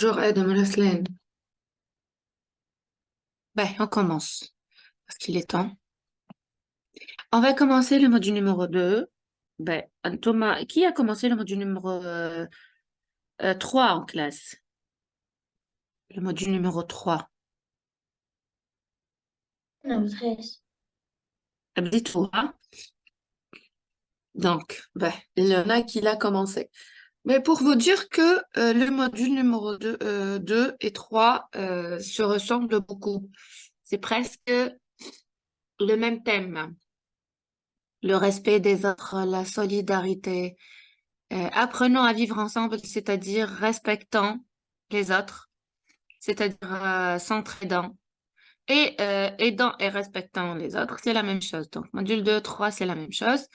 Bonjour Adam Raslan. Ben, on commence, parce qu'il est temps. On va commencer le module numéro 2. Ben, Thomas, qui a commencé le module numéro 3 en classe? Le module numéro 3. Non, 13. Dis-toi. Donc, ben, il y en a qui l'a commencé. Mais pour vous dire que le module numéro 2 et 3 se ressemblent beaucoup. C'est presque le même thème. Le respect des autres, la solidarité. Apprenons à vivre ensemble, c'est-à-dire respectant les autres, c'est-à-dire s'entraidant et aidant et respectant les autres, c'est la même chose. Donc, module 2, 3, c'est la même chose.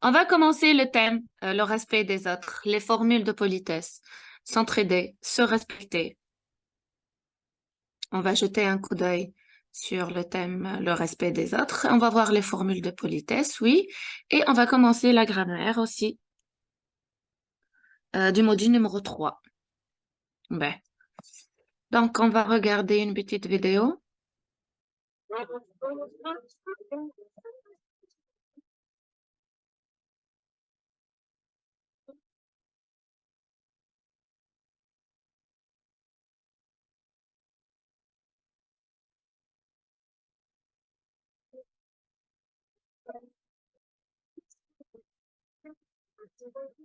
On va commencer le thème, le respect des autres, les formules de politesse, s'entraider, se respecter. On va jeter un coup d'œil sur le thème, le respect des autres. On va voir les formules de politesse, oui, et on va commencer la grammaire aussi, du module numéro 3. Ben, donc, on va regarder une petite vidéo. C'est bon.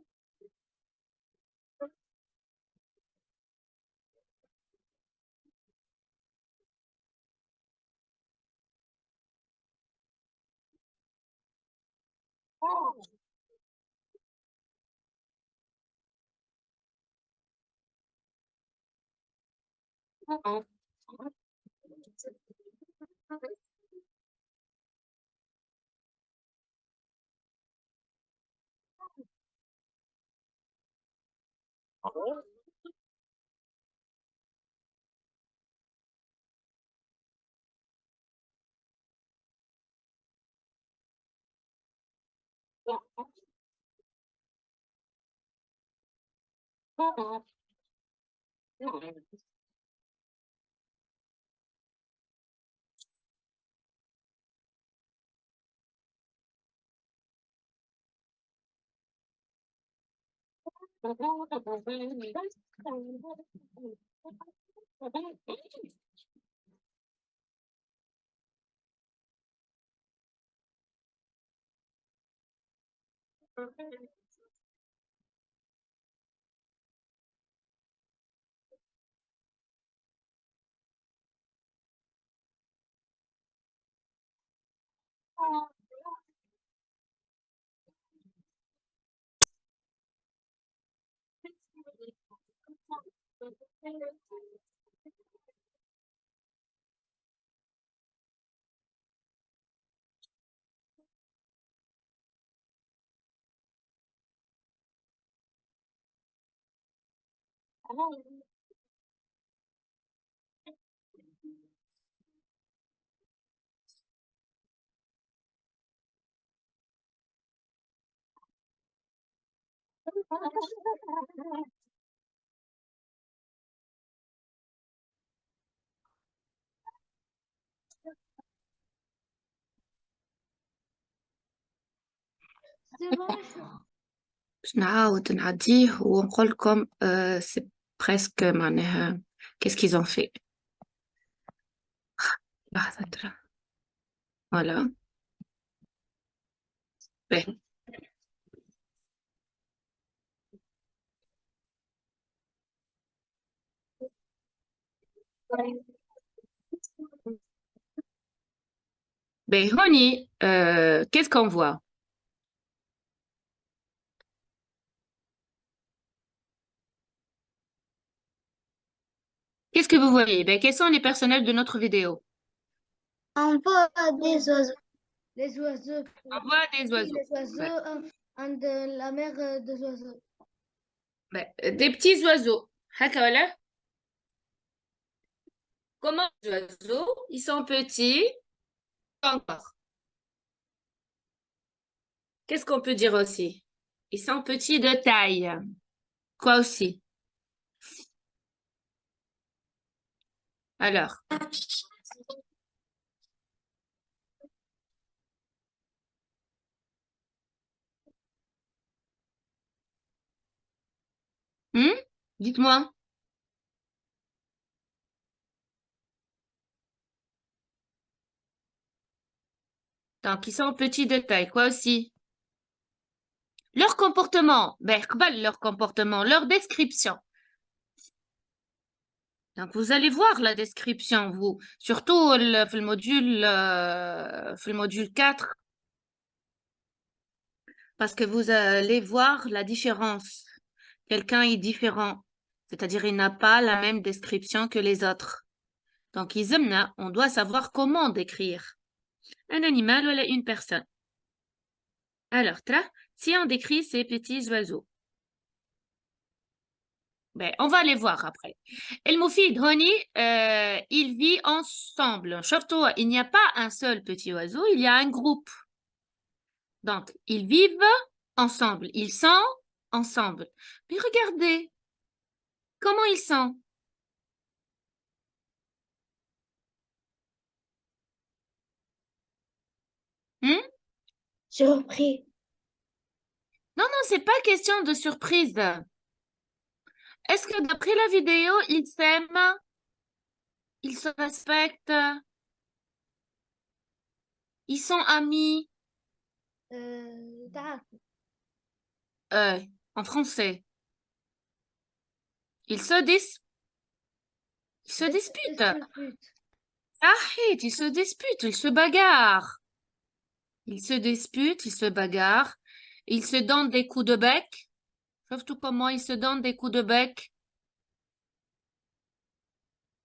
نعاود نعديه ونقول لكم c'est presque معناها qu'est-ce qu'ils ont fait. لحظة ترى. Voilà. Ben. Ben, Honey, qu'est-ce qu'on voit? Qu'est-ce que vous voyez? Ben, quels sont les personnages de notre vidéo? On voit des oiseaux. Les oiseaux. On voit des Oui, oiseaux. les oiseaux, de la mer des oiseaux. Ben, des petits oiseaux. هكا ولا? Comment les oiseaux? Ils sont petits. Encore. Qu'est-ce qu'on peut dire aussi? Ils sont petits de taille. Quoi aussi? Alors, dites-moi. Donc, ils sont petits détails. Quoi aussi? Leur comportement. Ben, leur comportement, leur description. Donc, vous allez voir la description, vous. Surtout le module 4, parce que vous allez voir la différence. Quelqu'un est différent, c'est-à-dire il n'a pas la même description que les autres. Donc, on doit savoir comment décrire un animal ou une personne. Alors, si on décrit ces petits oiseaux, ben, on va les voir après. El Moufid, Honi, il vit ensemble. Surtout, il n'y a pas un seul petit oiseau, il y a un groupe. Donc, ils vivent ensemble. Ils sont ensemble. Mais regardez, comment ils sont? Hmm? Surpris. Non, non, c'est pas question de surprise. Est-ce que d'après la vidéo, ils s'aiment, ils se respectent, ils sont amis? تعال. Euh, En français, ils se dis, ils se disputent. Arrête, ils se disputent, ils se bagarrent. Ils se disputent, ils se bagarrent. Ils se donnent des coups de bec. Surtout comment ils se donnent des coups de bec.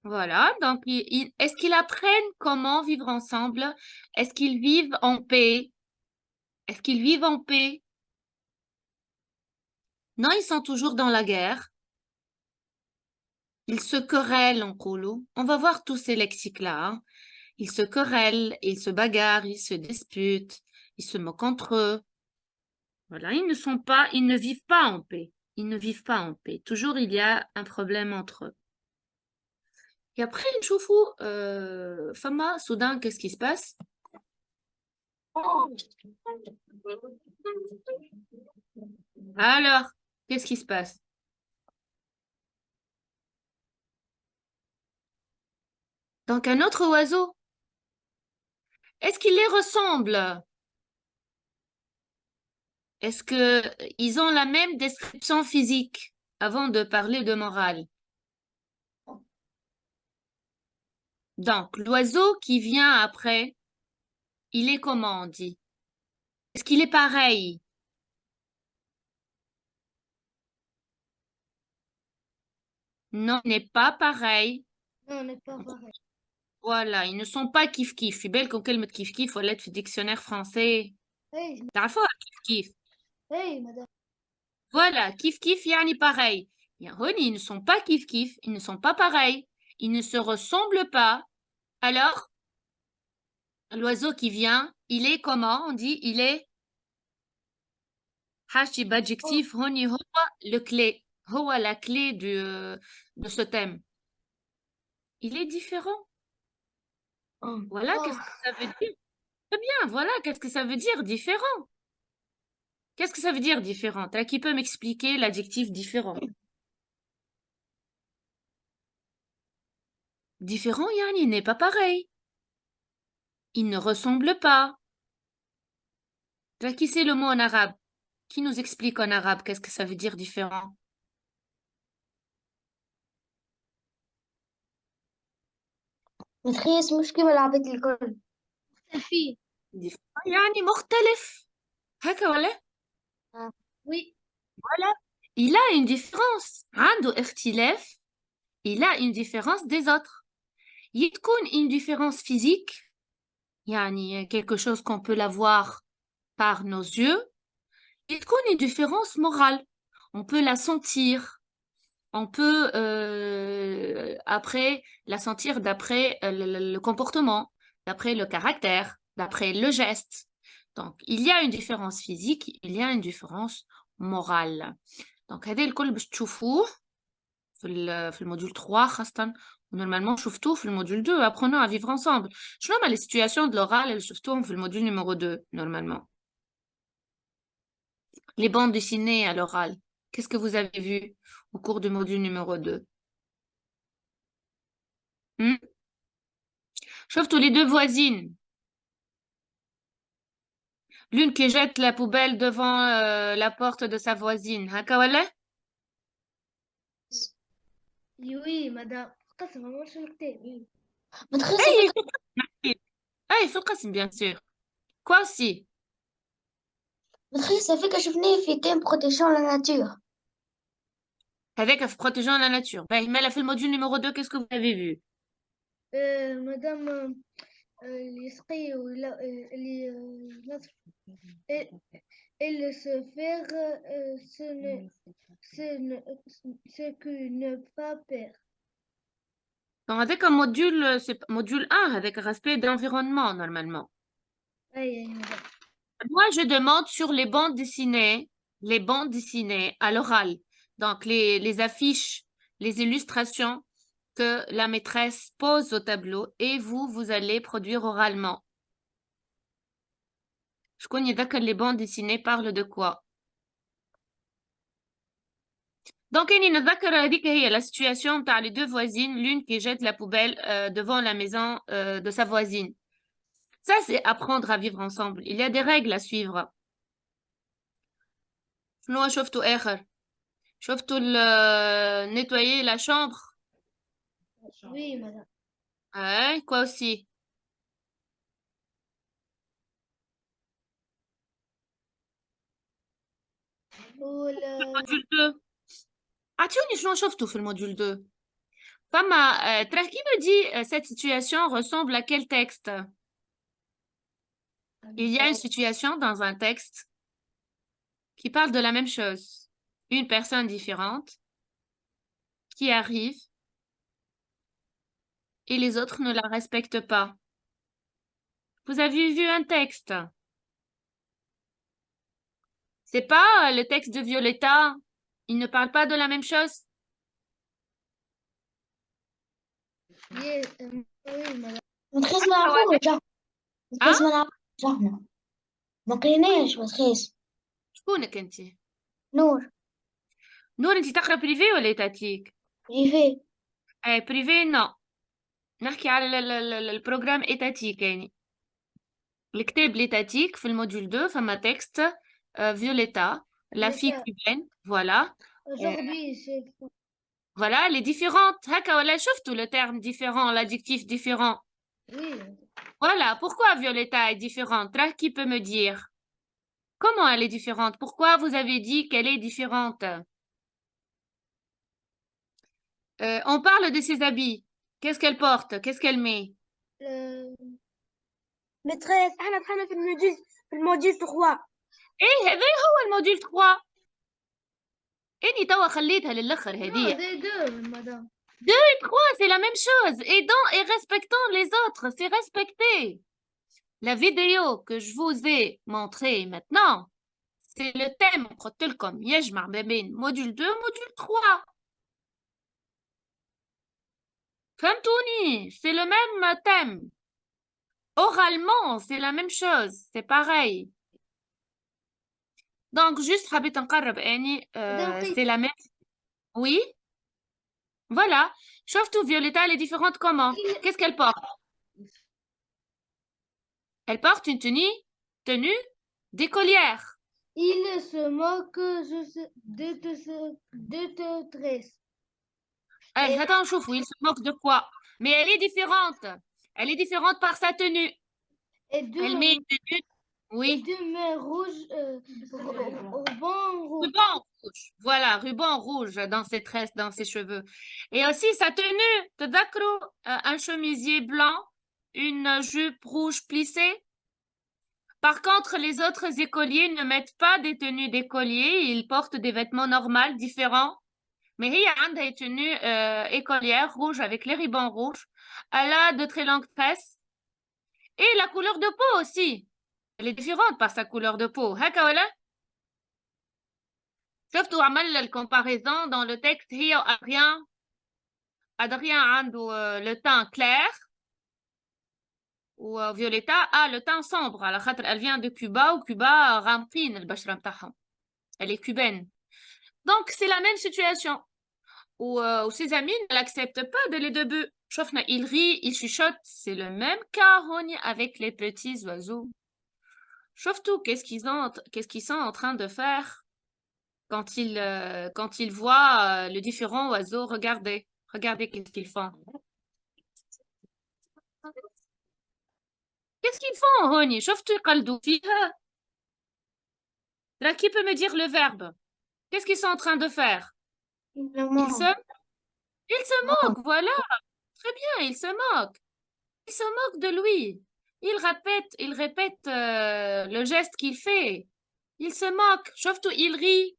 Voilà, donc est-ce qu'ils apprennent comment vivre ensemble? Est-ce qu'ils vivent en paix? Est-ce qu'ils vivent en paix? Non, ils sont toujours dans la guerre. Ils se querellent en colo. On va voir tous ces lexiques-là, hein. Ils se querellent, ils se bagarrent, ils se disputent, ils se moquent entre eux. Voilà, ils ne vivent pas en paix. Ils ne vivent pas en paix. Toujours, il y a un problème entre eux. Et après, نشوفوا Fama, soudain, qu'est-ce qui se passe? Alors, qu'est-ce qui se passe? Donc, un autre oiseau. Est-ce qu'il les ressemble? Est-ce que ils ont la même description physique avant de parler de morale? Donc, l'oiseau qui vient après, il est comment on dit? Est-ce qu'il est pareil? Non, il n'est pas pareil. Non, on n'est pas pareil. Voilà, ils ne sont pas كيف في بالكم كلمة كيف ولا في الديكشنير français Hey, تعرفوها كيف hey, madame. voilà كيف يعني pareil. Bien, ils ne sont pas كيف ils ne sont pas pareils, ils ne se ressemblent pas. Alors, l'oiseau qui vient, il est comment? On dit il est حاشي adjectif هوني هو le clé هو la clé de ce thème. Il est différent. Voilà, qu'est-ce que ça veut dire? Très bien, voilà, qu'est-ce que ça veut dire différent? Qu'est-ce que ça veut dire différent? Qui peut m'expliquer l'adjectif différent? Différent, yani, il n'est pas pareil. Il ne ressemble pas. Qui c'est le mot en arabe? Qui nous explique en arabe qu'est-ce que ça veut dire différent? متخيل مش كيما العباد الكل. في. Différent, يعني مختلف. هكا ولا؟ Oui. Voilà. Il a une différence. عنده اختلاف. Il a une différence des autres. يتكون une différence physique. يعني quelque chose qu'on peut la voir par nos yeux. يتكون une différence morale. On peut la sentir. On peut après la sentir d'après le comportement, d'après le caractère, d'après le geste. Donc, il y a une différence physique, il y a une différence morale. Donc, هذا الكل باش تشوفوه في الموديول 3 خاصة Normalement, شفتوه في المودule 2, apprenons à vivre ensemble. شنو هما les situations de l'oral اللي شفتوهم في المودule numéro 2, normalement? Les bandes dessinées à l'oral. Qu'est-ce que vous avez vu au cours du module numéro 2? شفتوا les deux voisines. L'une qui jette la poubelle devant la porte de sa voisine. هكا ولا؟ Oui, madame. قسم ما شو الكتاب. أي في القسم. أي في القسم bien sûr. Quoi aussi? متخيل ça fait que شفناه في thème protection la nature. Avec protégeant la nature. Ben, mais là, fait le module numéro 2, qu'est-ce que vous avez vu? مدام اللي يسقي ولا اللي ينظف et se faire ce que ne pas perdre. Donc, avec un module, c'est module 1, avec respect d'environnement, normalement. أي madame. Moi, je demande sur les bandes dessinées à l'oral. Donc, les affiches, les illustrations que la maîtresse pose au tableau et vous allez produire oralement. Je connais d'accord, les bandes dessinées parlent de quoi? Donc, il y a la situation par les deux voisines, l'une qui jette la poubelle devant la maison de sa voisine. Ça, c'est apprendre à vivre ensemble. Il y a des règles à suivre. Nous, شفتوا آخر شفتوا nettoyer la chambre. Oui, madame. Ouais, quoi aussi? Module 2. اعطوني شنو شفتوا في الموديول 2. فما ترى qui me dit cette situation ressemble à quel texte? Il y a une situation dans un texte qui parle de la même chose. Une personne différente qui arrive et les autres ne la respectent pas. Vous avez vu un texte? C'est pas le texte de Violetta. Il ne parle pas de la même chose. Oui, madame. متخيس ما نعرفوش. متخيس ما نعرفوش احنا. ما قريناش متخيس. شكونك انت؟ نور. نور انت تقرا بريفي ولا ايتاتيك؟ بريفي. اي بريفي نو. نحكي على البروغرام ايتاتيك يعني. الكتاب l'étatique في الموديول 2 فما تكست فيوليتا la fille cubaine voilà. Aujourd'hui, Voilà les différentes هكا ولا شفتوا le terme différent l'adjectif différent. oui. Voilà pourquoi Violetta est différente? Là, qui peut me dire comment elle est différente? Pourquoi vous avez dit qu'elle est différente? On parle de ses habits. Qu'est-ce qu'elle porte? Qu'est-ce qu'elle met? Maîtresse, احنا دخلنا في الموديل 3. ايه هذا هو الموديل 3. اني توا خليتها للاخر هذه. madame. 2 et 3, c'est la même chose. Aidant et respectant les autres, c'est respecter. La vidéo que je vous ai montrée maintenant, c'est le thème قلتلكم يجمع ما بين module 2 module 3. فهمتوني؟ C'est le même thème. Oralement, c'est la même chose. C'est pareil. Donc, juste حبيت نقرب Annie, c'est la même. Oui. Voilà. شفتوا Violetta, elle est différente comment? Qu'est-ce qu'elle porte? Elle porte une tenue d'écolière. Il se moque de te tresse. Attends, chauffe, il se moque de quoi? Mais elle est différente. Elle est différente par sa tenue. Elle met une tenue. Oui. Et deux mains rouges, ruban rouge. Ruban rouge. Voilà, ruban rouge dans ses tresses, dans ses cheveux. Et aussi sa tenue. Tadakro, un chemisier blanc, une jupe rouge plissée. Par contre, les autres écoliers ne mettent pas des tenues d'écoliers. Ils portent des vêtements normaux, différents. Mais il y a une tenue écolière rouge avec les rubans rouges. Elle a de très longues tresses. Et la couleur de peau aussi. Elle est différente par sa couleur de peau. هكا ولا؟ شفتوا عمل الcomparaison dans le texte هي وأريان. Adrien عنده le teint clair و Violetta a le teint sombre على خاطر elle vient de Cuba و Cuba غامقين البشرة متاعهم. Elle est cubaine. Donc c'est la même situation. Ou ses amis ne l'acceptent pas dès le début. شوفنا, il rit, il chuchote. C'est le même cas هوني avec les petits oiseaux. Chauffe tout, qu'est-ce qu'ils sont en train de faire quand ils voient les différents oiseaux? Regardez qu'est-ce qu'ils font. Qu'est-ce qu'ils font, هوني? شوف tout يقلدوا فيها. Là, qui peut me dire le verbe? Qu'est-ce qu'ils sont en train de faire? Ils se, ils se moquent, voilà. Très bien, ils se moquent. Ils se moquent de lui. Il répète le geste qu'il fait. Il se moque. Chauffe tout, il rit.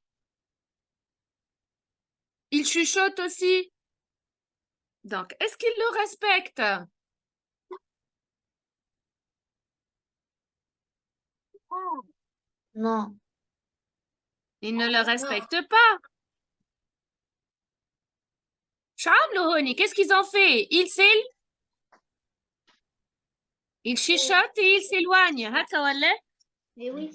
Il chuchote aussi. Donc, est-ce qu'il le respecte? Non. Il ne le respecte pas. شعملوا هوني? Qu'est-ce qu'ils ont fait? Ils chuchotent et ils s'éloignent. هكا ولا؟ Mais oui.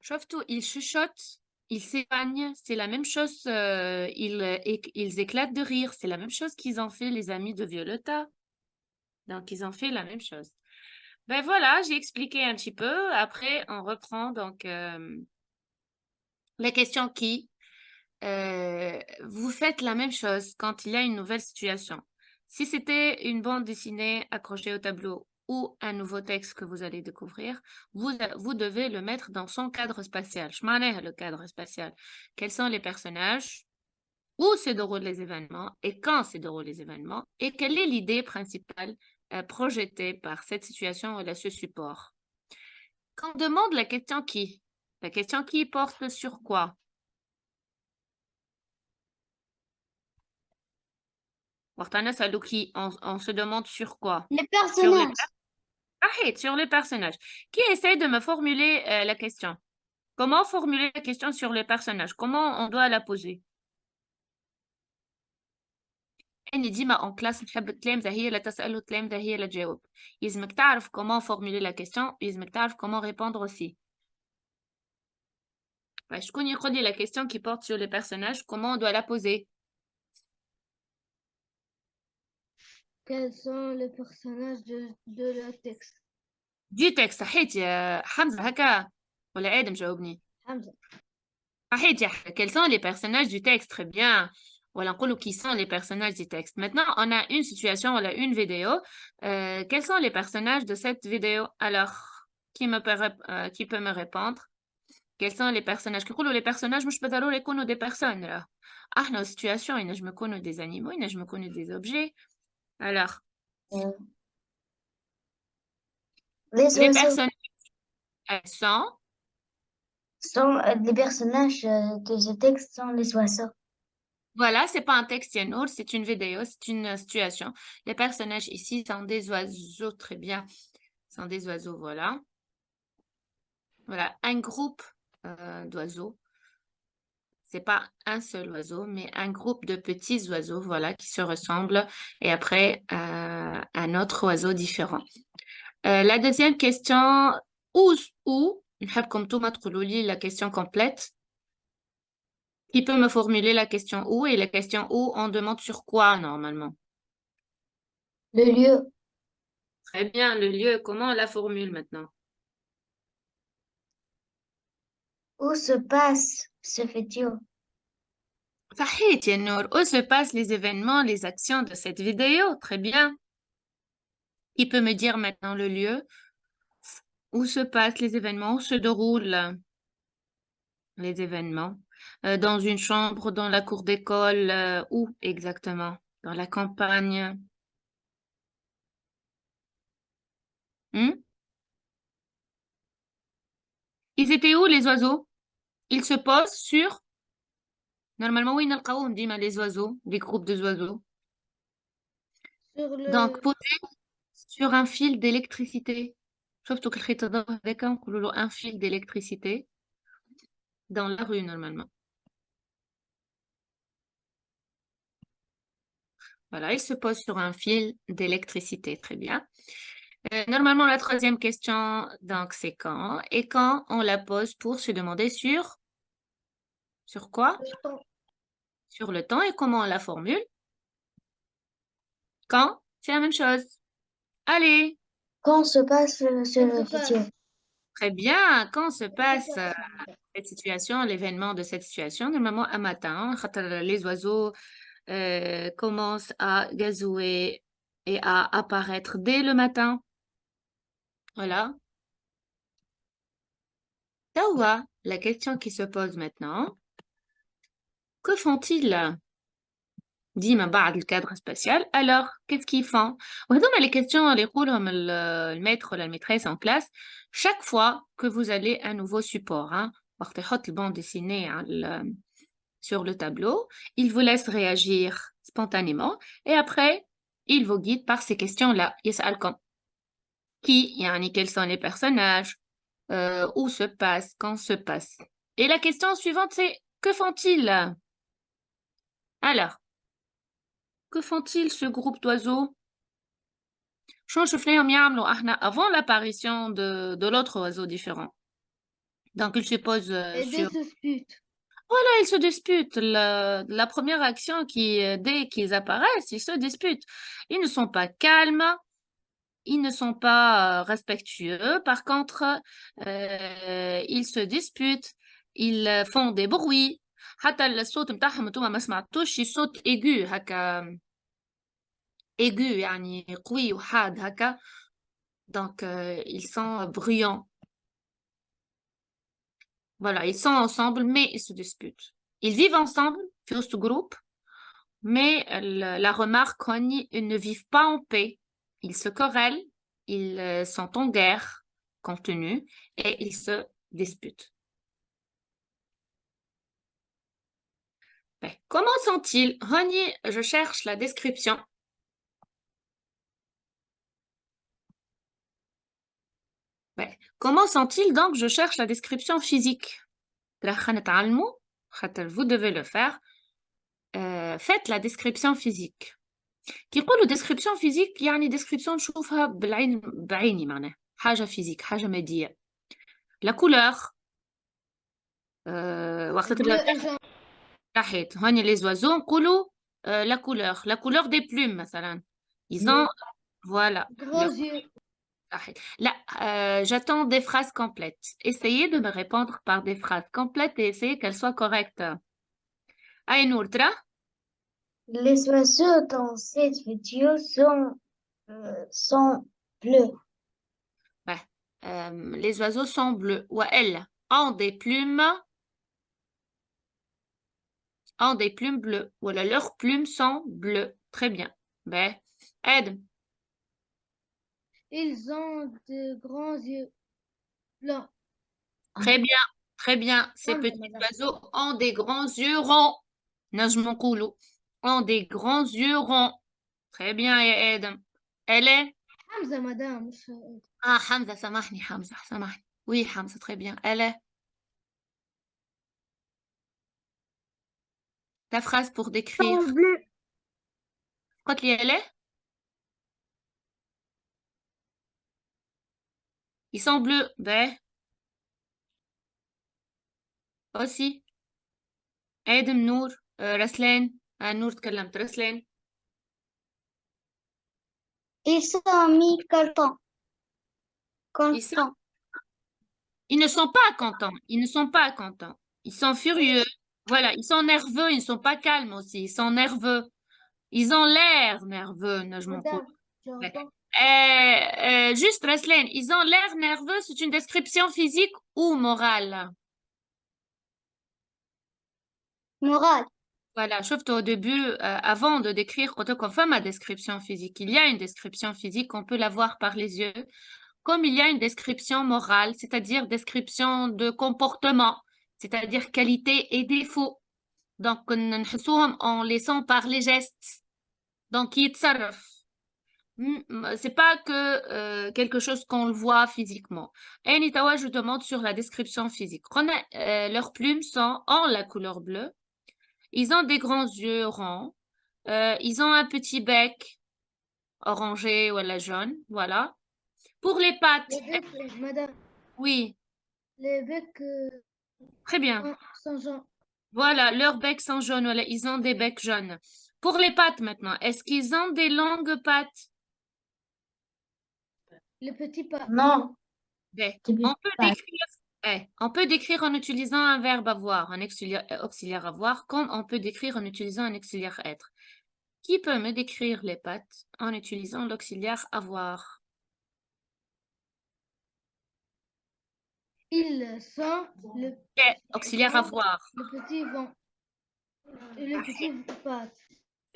شوف tout, ils chuchotent, ils s'éloignent. C'est la même chose. Ils éclatent de rire. C'est la même chose qu'ils ont fait les amis de Violetta. Donc, ils ont fait la même chose. Ben voilà, j'ai expliqué un petit peu. Après, on reprend donc les questions qui. Vous faites la même chose quand il y a une nouvelle situation. Si c'était une bande dessinée accrochée au tableau ou un nouveau texte que vous allez découvrir, vous devez le mettre dans son cadre spatial. Je m'en ai le cadre spatial. Quels sont les personnages? Où se déroulent les événements et quand se déroulent les événements? Et quelle est l'idée principale projetée par cette situation ou ce support? Quand on demande la question qui porte sur quoi? Wartana Saluki, on se demande sur quoi? Les Sur les, personnages. sur les personnages. Qui essaie de me formuler la question? Comment formuler la question sur les personnages? Comment on doit la poser? أنا ديما en classe نحب التلامذة هي اللي تسأل والتلامذة هي اللي تجاوب. يلزمك تعرف comment formuler la question, يلزمك تعرف comment répondre aussi. شكون يقول لي la question qui porte sur les personnages, comment on doit la poser? Quels sont les personnages de le texte? Du texte. صحيت يا حمزة هكا ولا آدم جاوبني؟ Hamza. صحيت يا حمزة. Quels sont les personnages du texte? Très bien. Voilà, نقولوا qui sont les personnages du texte. Maintenant, on a une situation, on a une vidéo. Quels sont les personnages de cette vidéo? Alors, qui peut me répondre? Quels sont les personnages? كيقولوا les personnages مش بالضرورة يكونوا des personnes. راه. احنا situation ينجم يكونوا des animaux, ينجم يكونوا des objets. Alors, Euh, Les les oiseaux personnages, elles sont. sont les personnages de ce texte sont les oiseaux. Voilà, c'est pas un texte Yanour, c'est une vidéo, c'est une situation. Les personnages ici sont des oiseaux, très bien. Sont des oiseaux, voilà. Voilà, un groupe d'oiseaux. C'est pas un seul oiseau, mais un groupe de petits oiseaux, voilà, qui se ressemblent. Et après, un autre oiseau différent. La deuxième question, où, نحبكم نتوما تقولوا لي la question complète. Qui peut me formuler la question où? Et la question où, on demande sur quoi normalement? Le lieu Très bien, le lieu, comment on la formule maintenant? où se passe ce futur. صحيت يا نور. Où se passent les événements, les actions de cette vidéo? Très bien. Qui peut me dire maintenant le lieu? Où se passent les événements? Où se déroulent les événements? Dans une chambre, dans la cour d'école, où exactement? Dans la campagne? Hmm? Ils étaient où les oiseaux? Ils se posent sur. Normalement, oui, نلقاوهم ديما les oiseaux, des groupes d'oiseaux. Sur Donc, le posés sur un fil d'électricité. شفتوا كي الخيط الضوء هذاك نقولوا له un fil d'électricité dans la rue normalement. Voilà, il se pose sur un fil d'électricité. Très bien. Normalement, la troisième question, donc, c'est quand? Et quand on la pose pour se demander sur quoi? Sur le temps. Et comment on la formule? Quand? C'est la même chose. Allez, Quand se passe ce futur? très bien. Quand se passe cette situation, l'événement de cette situation? Normalement, un matin, les oiseaux commencent à gazouiller et à apparaître dès le matin. Voilà. Tawa, la question qui se pose maintenant, que font-ils? ديما بعد الكادر spatial. Alors, qu'est-ce qu'ils font? وهذوما les questions اللي يقولهم الميتر ولا الميتريس en classe chaque fois que vous allez à un nouveau support. Hein, وقت يحط البون dessiné sur le tableau, il vous laisse réagir spontanément et après, il vous guide par ces questions-là. يسألكم qui, يعني quels sont les personnages, où se passe, quand se passe. Et la question suivante, c'est que font-ils? Alors, que font-ils ce groupe d'oiseaux? شو شفناهم يعملوا احنا avant l'apparition de l'autre oiseau différent. Donc ils se posent sur... Voilà, ils se disputent. La première action qui, dès qu'ils apparaissent, ils se disputent. Ils ne sont pas calmes, ils ne sont pas respectueux. Par contre, ils se disputent, ils font des bruits. حتى الصوت متاعهم انتوما ما سمعتوش شي صوت aigu هكا aigu يعني قوي وحاد هكا. Donc ils sont bruyants. Voilà, ils sont ensemble mais ils se disputent. Ils vivent ensemble في ce groupe mais la remarque ils ne vivent pas en paix. Ils se querellent, ils sont en guerre contenue et ils se disputent. Ben, comment sont-ils? Reni, je cherche la description. Ben, comment sont-ils donc? Je cherche la description physique. Vous devez le faire. Faites la description physique. كي يقولوا description physique يعني description نشوفها بالعين بعيني معناها حاجة physique حاجة مادية. La couleur وقت تبدا تحت هاني les oiseaux نقولوا la couleur des plumes مثلا. Ils ont voilà. Gros yeux. Là, j'attends des phrases complètes. Essayez de me répondre par des phrases complètes et essayez qu'elles soient correctes. Aïnour, Les oiseaux dans cette vidéo sont bleus. ouais. Les oiseaux sont bleus. Ou elles ont des plumes bleues. Voilà, leurs plumes sont bleues. Très bien. Ben, aide. Ils ont de grands yeux blancs. Très bien. Très bien. Ces Ah, petits madame. oiseaux ont des grands yeux ronds. نجم نقولوا ont des grands yeux ronds. Très bien, يا آدم. Elle est Hamza, madame. Hamza, سامحني Hamza, سامحني. Oui, Hamza, très bien. Elle est ta phrase pour décrire. Sont bleus. قلت لي elle est Ils sont bleus. Ben, aussi. آدم نور رسلان نور تكلمت رسلان. Ils sont mi-contents. Ils ne sont pas contents. Ils ne sont pas contents. Ils sont furieux. Voilà, ils sont nerveux. Ils ne sont pas calmes aussi. Ils sont nerveux. Ils ont l'air nerveux. Madame, j'entends. Juste, Reslen, ils ont l'air nerveux. C'est une description physique ou morale? Morale. Voilà, sauf au début, avant de décrire, quand on fait ma description physique, il y a une description physique, on peut la voir par les yeux, comme il y a une description morale, c'est-à-dire description de comportement, c'est-à-dire qualité et défaut. Donc, en laissant par les gestes. Donc, c'est pas que quelque chose qu'on le voit physiquement. Et Nitawa, je demande sur la description physique. Leurs plumes ont la couleur bleue. Ils ont des grands yeux ronds. Ils ont un petit bec orangé ou la jaune, voilà. Pour les pattes, Les becs, madame, oui, les becs très bien. sont jaunes. Voilà, leurs becs sont jaunes, voilà, ils ont des becs jaunes. Pour les pattes maintenant, est-ce qu'ils ont des longues pattes? Les petits pas. Non, Ben, des on petits peut pattes. décrire en utilisant un verbe avoir, un auxiliaire avoir, comme on peut décrire en utilisant un auxiliaire être. Qui peut me décrire les pattes en utilisant l'auxiliaire avoir? Ils sont le Auxiliaire vent, avoir. le petit vent. Et le petit pattes.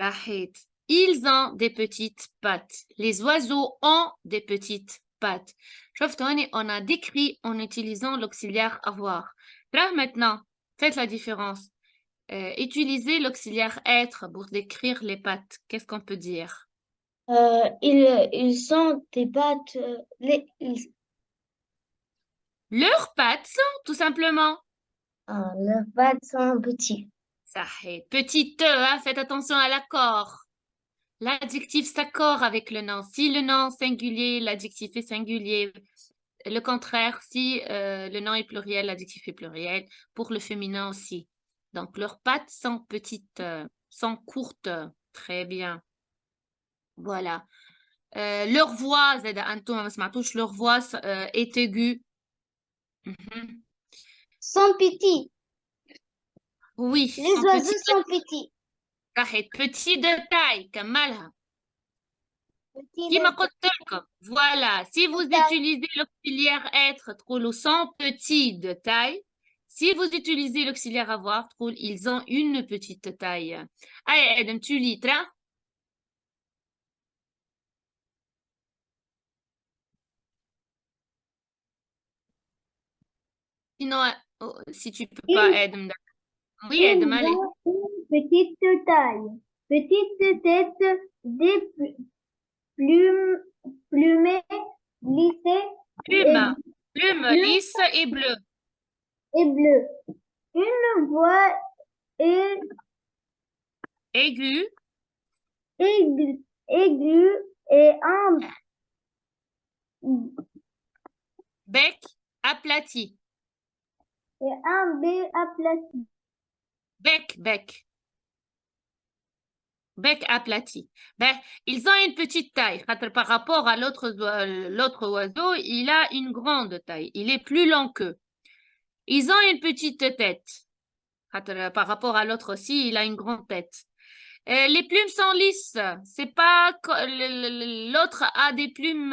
Rahit. Ils ont des petites pattes. Les oiseaux ont des petites pattes. شفت هوني on a décrit en utilisant l'auxiliaire avoir. Là maintenant, faites la différence. Utilisez l'auxiliaire être pour décrire les pattes. Qu'est-ce qu'on peut dire? Ils sont des pattes. Leurs pattes sont tout simplement. Leurs pattes sont petits. Sahih. Petite, hein, faites attention à l'accord. L'adjectif s'accorde avec le nom. Si le nom singulier, l'adjectif est singulier. Le contraire, si le nom est pluriel, l'adjectif est pluriel. Pour le féminin aussi. Donc, leurs pattes sont petites, sont courtes. Très bien. Voilà. Leur voix, leur voix est aiguë. Mhm. Sont petits. Oui, Les sont oiseaux petits. sont petits. Petit de taille, كملها. Petits كيما de قلت لكم. Voilà, si vous taille. utilisez l'auxiliaire être, تقولوا sont petits de taille. Si vous utilisez l'auxiliaire avoir, تقول ils ont une petite taille. Allez, Adam, tu lis, tra? Sinon, si tu peux pas, Adam. Oui, Ils Adam, allez. ont une petite taille, petite tête, des plumes, plumées, lissées Plume, plume, Bleu. lisse et bleu. et bleues. Une voix est Aigu, aiguë et un bec, aplati. bec aplati. Bec, bec. Bec aplati. Ben, ils ont une petite taille. Par rapport à l'autre oiseau, il a une grande taille. Il est plus long qu'eux. Ils ont une petite tête. Par rapport à l'autre aussi, il a une grande tête. Les plumes sont lisses. C'est pas l'autre a des plumes.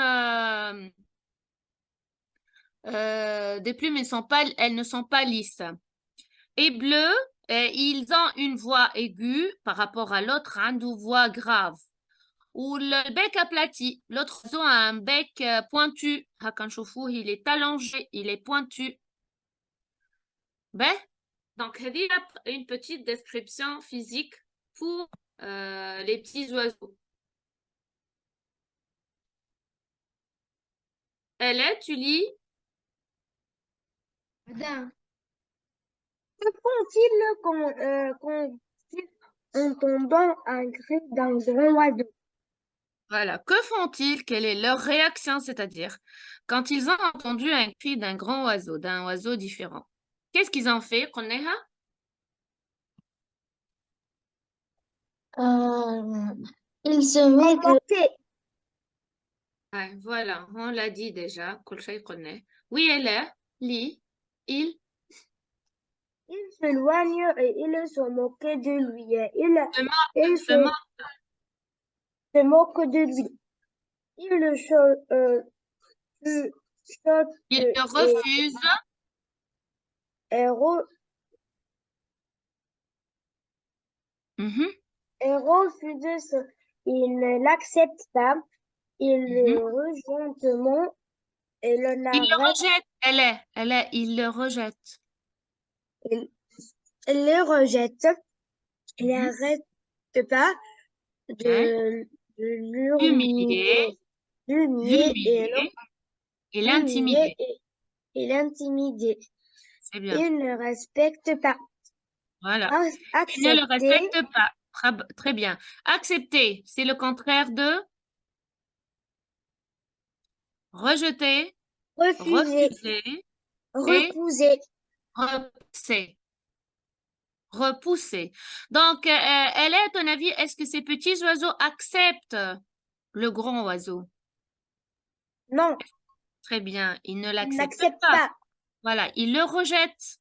Elles ne sont pas lisses. Et bleu, ils ont une voix aiguë par rapport à l'autre, une voix grave. Ou le bec aplati. L'autre oiseau a un bec pointu. Il est allongé, il est pointu. Ben, donc, il y a une petite description physique pour les petits oiseaux. Elle est, tu lis? Madame, que font-ils en tombant un cri d'un grand oiseau? Voilà. Que font-ils? Quelle est leur réaction, c'est-à-dire quand ils ont entendu un cri d'un grand oiseau, d'un oiseau différent? Qu'est-ce qu'ils ont fait? Connais-tu? Ils se mettent. Ouais, voilà, on l'a dit déjà. كل شيء قلناه. Oui, elle est. Lis. Il Ils s'éloignent et ils se moquent de lui. se Ils se moque. se moquent de lui. Ils chuchotent Il te refuse. et Mhm, refusent. Ils ne l'acceptent pas. Ils mhm. rejettent et le Il le n'arrêtent. rejette. Il le rejette. Ils le rejettent. Ils Mhm. n'arrêtent pas Ouais. de Humilier, l'humilier humilier et l'intimider. et l'intimider. C'est bien. Il ne respecte pas. Voilà. Il ne le Accepter, respecte pas. Très bien. Accepter, c'est le contraire de rejeter, Refuser. refuser et Repousser. repousser. Repousser. Donc, elle est, à ton avis, est-ce que ces petits oiseaux acceptent le grand oiseau? Non, Très bien, ils ne il l'acceptent n'accepte pas. pas. Voilà, ils le rejettent,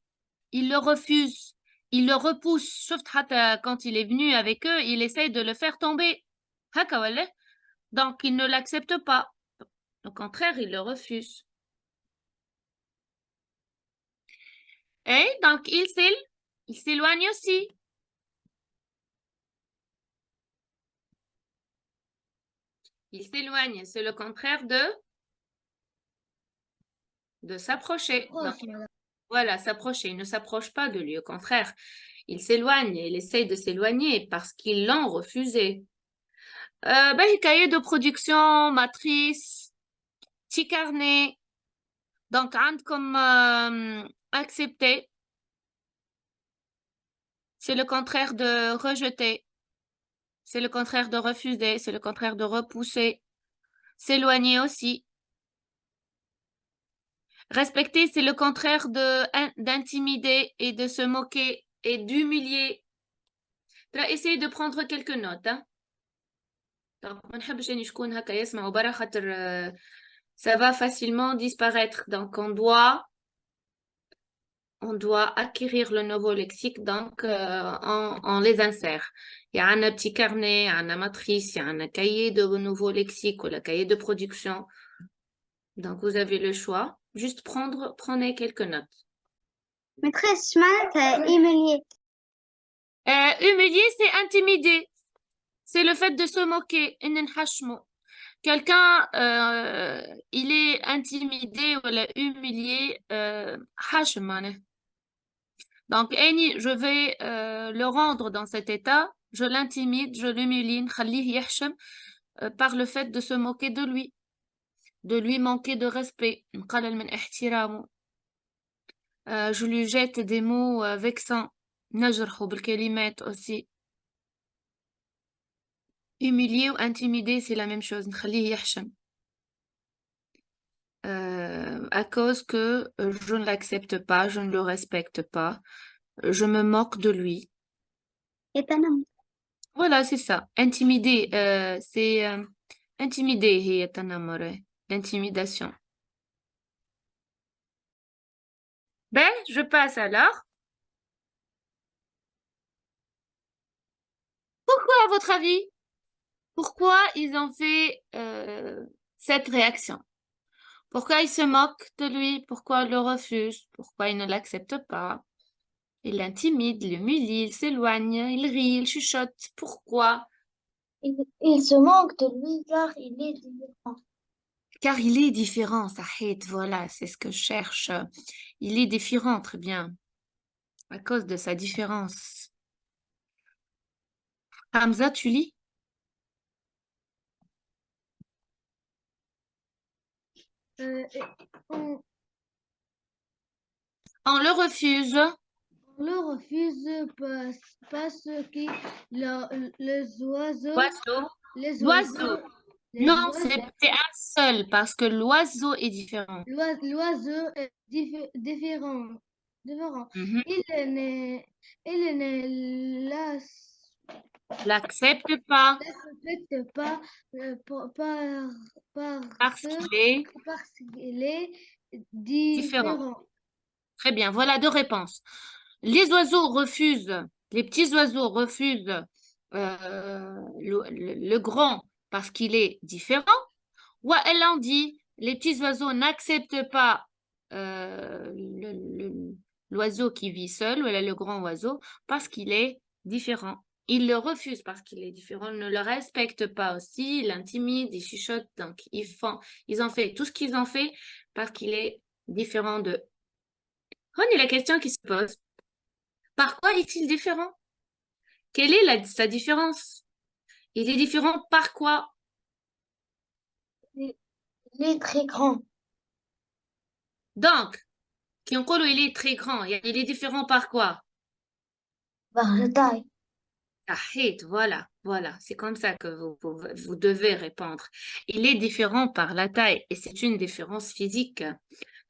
ils le refusent, ils le repoussent. Sauf quand il est venu avec eux, il essaye de le faire tomber. Haka wala? Donc, ils ne l'acceptent pas. Au contraire, ils le refusent. Et donc, il s'éloigne aussi. Il s'éloigne, c'est le contraire de s'approcher. Donc, voilà, s'approcher. Il ne s'approche pas de lui, au contraire. Il s'éloigne, il essaye de s'éloigner parce qu'ils l'ont refusé. Cahier de production, matrice, petit carnet. Donc, comme accepter, c'est le contraire de rejeter. C'est le contraire de refuser, c'est le contraire de repousser. S'éloigner aussi. Respecter, c'est le contraire d'intimider et de se moquer et d'humilier. Essayez de prendre quelques notes. Hein. Donc, ما نحبش أن يكون هكا يسمعوا برا خاطر ça va facilement disparaître. Donc, on doit acquérir le nouveau lexique, donc on les insère. Il y a un petit carnet, une matrice, il y a un cahier de nouveau lexique ou le cahier de production. Donc, vous avez le choix. Juste prenez quelques notes. Maîtresse, معناتها humilier. Humilier, c'est intimider. C'est le fait de se moquer. Quelqu'un, il est intimidé ou humilié. حاشم معناها. Donc, je vais le rendre dans cet état. Je l'intimide, je l'humilie, نخليه يحشم, par le fait de se moquer de lui manquer de respect. نقلل من احترامه. Je lui jette des mots vexants. نجرحه بالكلمات aussi. Humilier ou intimider, c'est la même chose. نخليه يحشم. À cause que je ne l'accepte pas, je ne le respecte pas, je me moque de lui. يتنمر. Voilà, c'est ça. Intimider, c'est intimider, هي التنمر, l'intimidation. Ben, je passe alors. Pourquoi, à votre avis, pourquoi ils ont fait cette réaction? Pourquoi ils se moquent de lui? Pourquoi ils le refusent? Pourquoi ils ne l'acceptent pas? Il l'intimide, il l'humilie, il s'éloigne, il rit, il chuchote. Pourquoi? Il se moque de lui car il est différent. Car il est différent, Sahid, voilà, c'est ce que je cherche. Il est différent, très bien. À cause de sa différence. Hamza, tu lis? On On le refuse. le refuse parce que les oiseaux, L'oiseau. les L'oiseau. oiseaux, les Non, oiseaux- c'est un seul parce que l'oiseau est différent. l'oiseau est différent. Mhm. Il ne L'accepte pas l'accepte pas parce qu'il est parce qu'il est différent. différent. Très bien, voilà deux réponses. Les oiseaux refusent, les petits oiseaux refusent le grand parce qu'il est différent. Ou elle en dit, les petits oiseaux n'acceptent pas l'oiseau qui vit seul, ou le grand oiseau, parce qu'il est différent. Ils le refusent parce qu'il est différent, ils ne le respectent pas aussi, ils l'intimident, ils chuchotent, donc ils ont fait tout ce qu'ils ont fait parce qu'il est différent d'eux. On est la question qui se pose. Par quoi est-il différent? Quelle est sa différence? Il est différent par quoi? Il est très grand. Donc, il est très grand. Il est différent par quoi? Par la taille. Tahit, voilà, voilà, c'est comme ça que vous devez répondre. Il est différent par la taille et c'est une différence physique.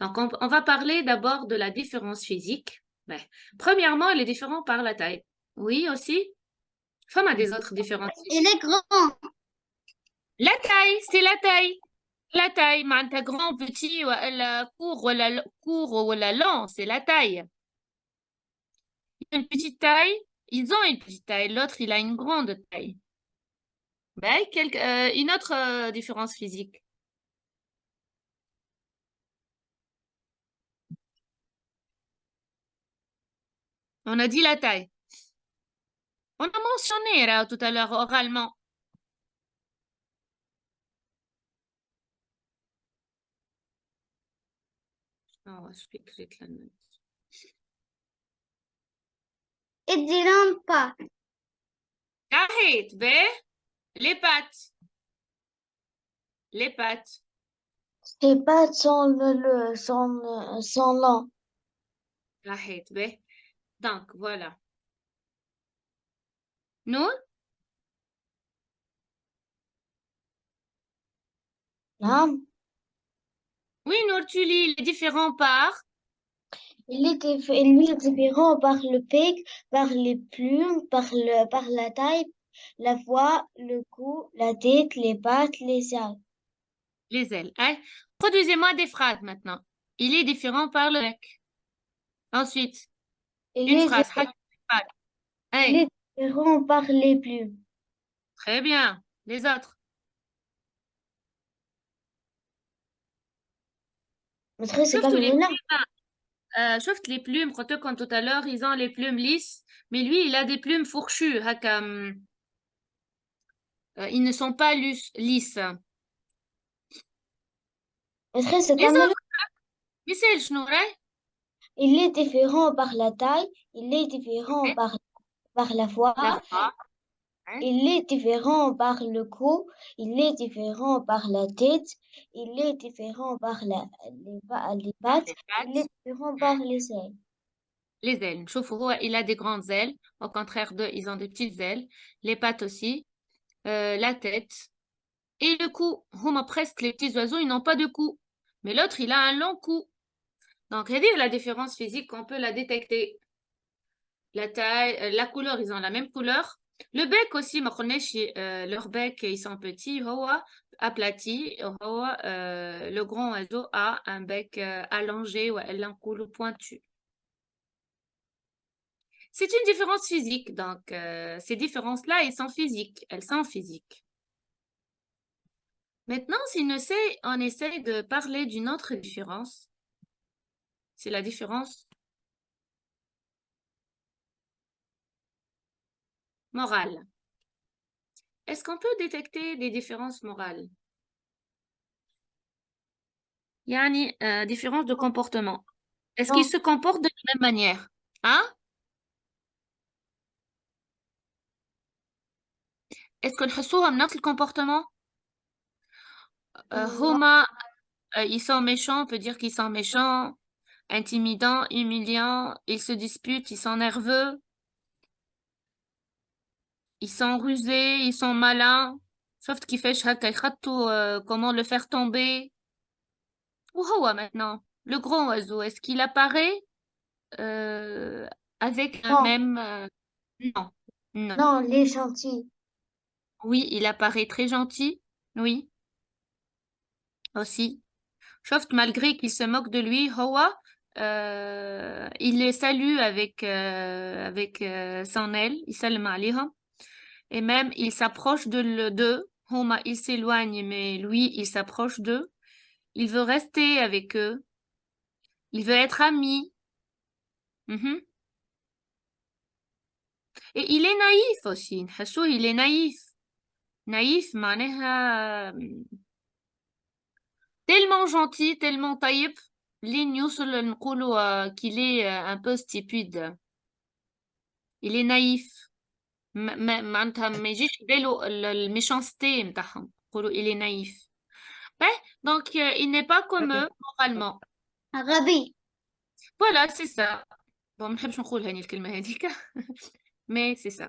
Donc, on va parler d'abord de la différence physique. Ben, premièrement, il est différent par la taille. Oui, aussi. Femme a des autres différences Il physiques. est grand. La taille, c'est la taille. La taille, معناتها grand, petit, ولا court ولا long, c'est la taille. Une petite taille, ils ont une petite taille, l'autre, il a une grande taille. Ben, une autre différence physique. On a dit la taille. On a mentionné là, tout à l'heure oralement. Ah, je vais écrire la note. Il dit pas. Tahit, les pattes. Les pattes. Ses pattes sont longues. Tahit, donc, voilà. Nous, Non. oui, nous, tu lis les différents parts. Il est différent par le bec, par les plumes, par la taille, la voix, le cou, la tête, les pattes, les ailes. Les ailes. Hein? Produisez-moi des phrases maintenant. Il est différent par le bec. Ensuite, Il une est, phrase. Hein? il est différent par les plumes. Très bien. Les autres. Maîtresse, c'est Sauf tous comme les Luna. شفت les plumes, comme tout à l'heure, ils ont les plumes lisses, mais lui, il a des plumes fourchues. هكا, ils ne sont pas lisses. Maîtresse, c'est Les comme Luna. autres, مثال شنو راهي؟ Il est différent par la taille, il est différent par la voix, La voix. Hein? il est différent par le cou, il est différent par la tête, il est différent par les pattes, Les il est pattes. différent par les ailes. Les ailes. شوفوا هو il a des grandes ailes. Au contraire d'eux, ils ont des petites ailes. Les pattes aussi. La tête. Et le cou. هما presque les petits oiseaux, ils n'ont pas de cou. Mais l'autre, il a un long cou. Donc, c'est-à-dire la différence physique, on peut la détecter. La taille, la couleur, ils ont la même couleur. Le bec aussi, ما قلناش leur bec, ils sont petits, هو aplati. هو, le grand oiseau a un bec allongé, ولا نقولوا pointu. C'est une différence physique, donc ces différences-là, elles sont physiques. Elles sont physiques. Maintenant, si on essaie de parler d'une autre différence, c'est la différence morale. Est-ce qu'on peut détecter des différences morales? Yani, différence de comportement. Est-ce qu'ils Non. se comportent de la même manière? Hein? Est-ce qu'on نحسوهم نفس comportement? Non. هما, ils sont méchants, on peut dire qu'ils sont méchants, intimidants, humiliants, ils se disputent, ils sont nerveux, ils sont rusés, ils sont malins. Sauf كيفاش هكا يخططوا comment le faire tomber. وهو maintenant, le grand oiseau, est-ce qu'il apparaît avec un Non. même... non, non. Non, les gentils. Oui, il apparaît très gentil. Oui, aussi. Sauf que malgré qu'il se moque de lui, Hawa, il les salue avec son aile. Il salue عليهم. Et même, il s'approche d'eux. Homa, il s'éloigne, mais lui, il s'approche d'eux. Il veut rester avec eux. Il veut être ami. Mhm. Et il est naïf aussi. Hassou, il est naïf. Naïf, معناها tellement gentil, tellement طيب. لين يوصل نقولوا qu'il est un peu stupide. Il est naïf. معناتها ما يجيش في باله الميشانسيتي نتاعهم. نقولوا il est naïf. Donc il n'est pas comme eux moralement. غبي. Voilà, c'est ça. Bon, ما نحبش نقول هاني الكلمة هذيك. Mais c'est ça.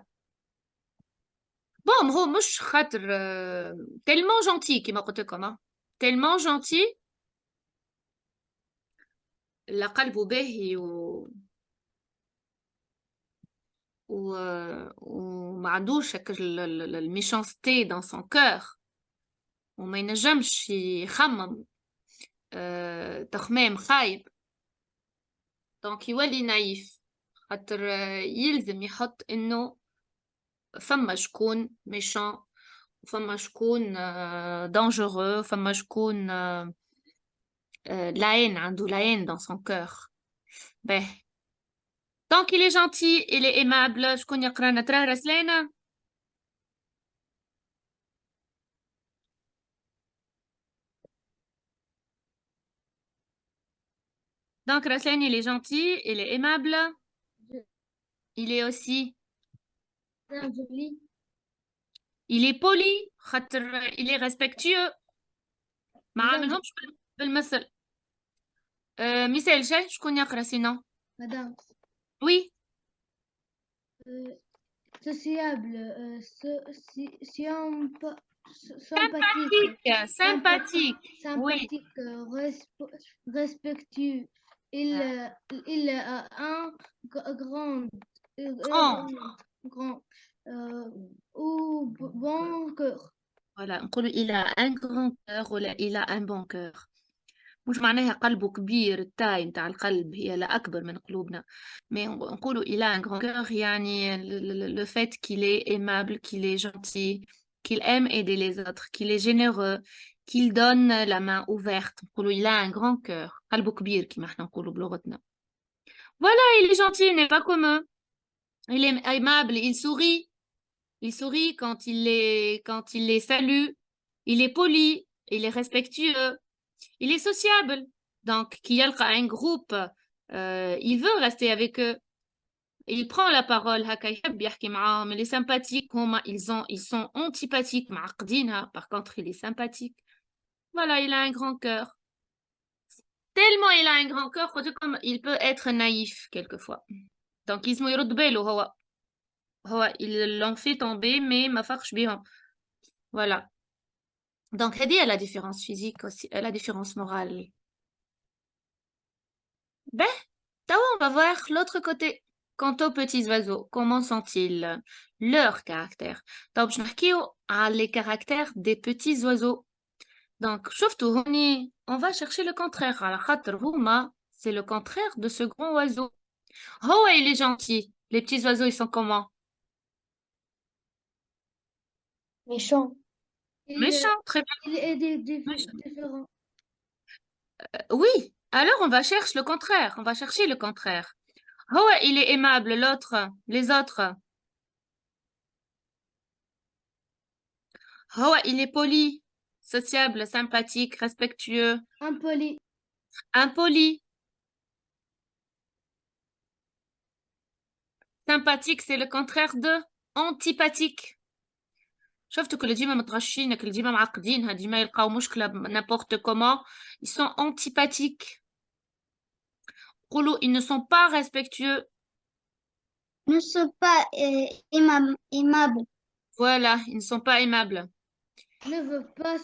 Bon, هو مش خاطر tellement gentil كما قلت لكم tellement gentil لا قلبه باهي وما عندوش هكا الميشانستي dans son cœur وما ينجمش يخمم تخمام خايب دونك يولي نايف خاطر يلزم يحط انه فما شكون ميشان فما شكون dangereux فما شكون la haine عنده la haine dans son cœur باهي tant qu'il est gentil il est aimable شكون يقرانا تراه رسلانة donc Raslan il est gentil il est aimable il est aussi joli. il est poli خاطر il est respectueux ما Madame. عاملهمش بالمثل مثال جاي شكون يقرا سينو Madame. oui Sociable, sympathique sympathique oui sympathique, respectueux. Il a un grand, grand ou bon cœur. voilà نقولوا il a un grand cœur ولا il a un bon cœur مش معناها قلبه كبير التاي نتاع القلب هي لا أكبر من قلوبنا mais نقولوا il a un grand cœur يعني le fait qu'il est aimable qu'il est gentil qu'il aime aider les autres qu'il est généreux qu'il donne la main ouverte نقولوا il a un grand cœur قلبه كبير كما احنا نقولوا بلغتنا voilà il est gentil il n'est pas comme eux il est aimable il sourit quand il les salue il est poli il est respectueux il est sociable donc qui يلقى un groupe il veut rester avec eux il prend la parole هكا يحب يحكي معاهم il est sympathique هما ils sont antipathiques معقدينها par contre il est sympathique voilà il a un grand cœur tellement il a un grand cœur comme il peut être naïf quelquefois donc اسمه يرد باله هو il l'en fait tomber mais ما فاقش بيهم voilà donc هذه la différence physique aussi la différence morale ben on va voir l'autre côté. Quant aux petits oiseaux, comment sont-ils? Leur caractère. Donc, je vais les caractères des petits oiseaux. Donc, شفتوا هوني, on va chercher le contraire. على خاطر هما, c'est le contraire de ce grand oiseau. Oh, il est gentil. Les petits oiseaux, ils sont comment? Méchant. Méchants, très bien. Il est différent. Oui, alors on va chercher le contraire. On va chercher le contraire. Oh, il est aimable. L'autre, les autres. Oh, il est poli, sociable, sympathique, respectueux, Impoli. impoli. Sympathique, c'est le contraire de antipathique. شفتوا كل ديما متغشين كل ديما معقدين ديما يلقاو مشكلة n'importe comment ils sont antipathiques قولوا ils ne sont pas respectueux Ne sont pas aimables. voilà ils ne sont pas aimables Ne veut pas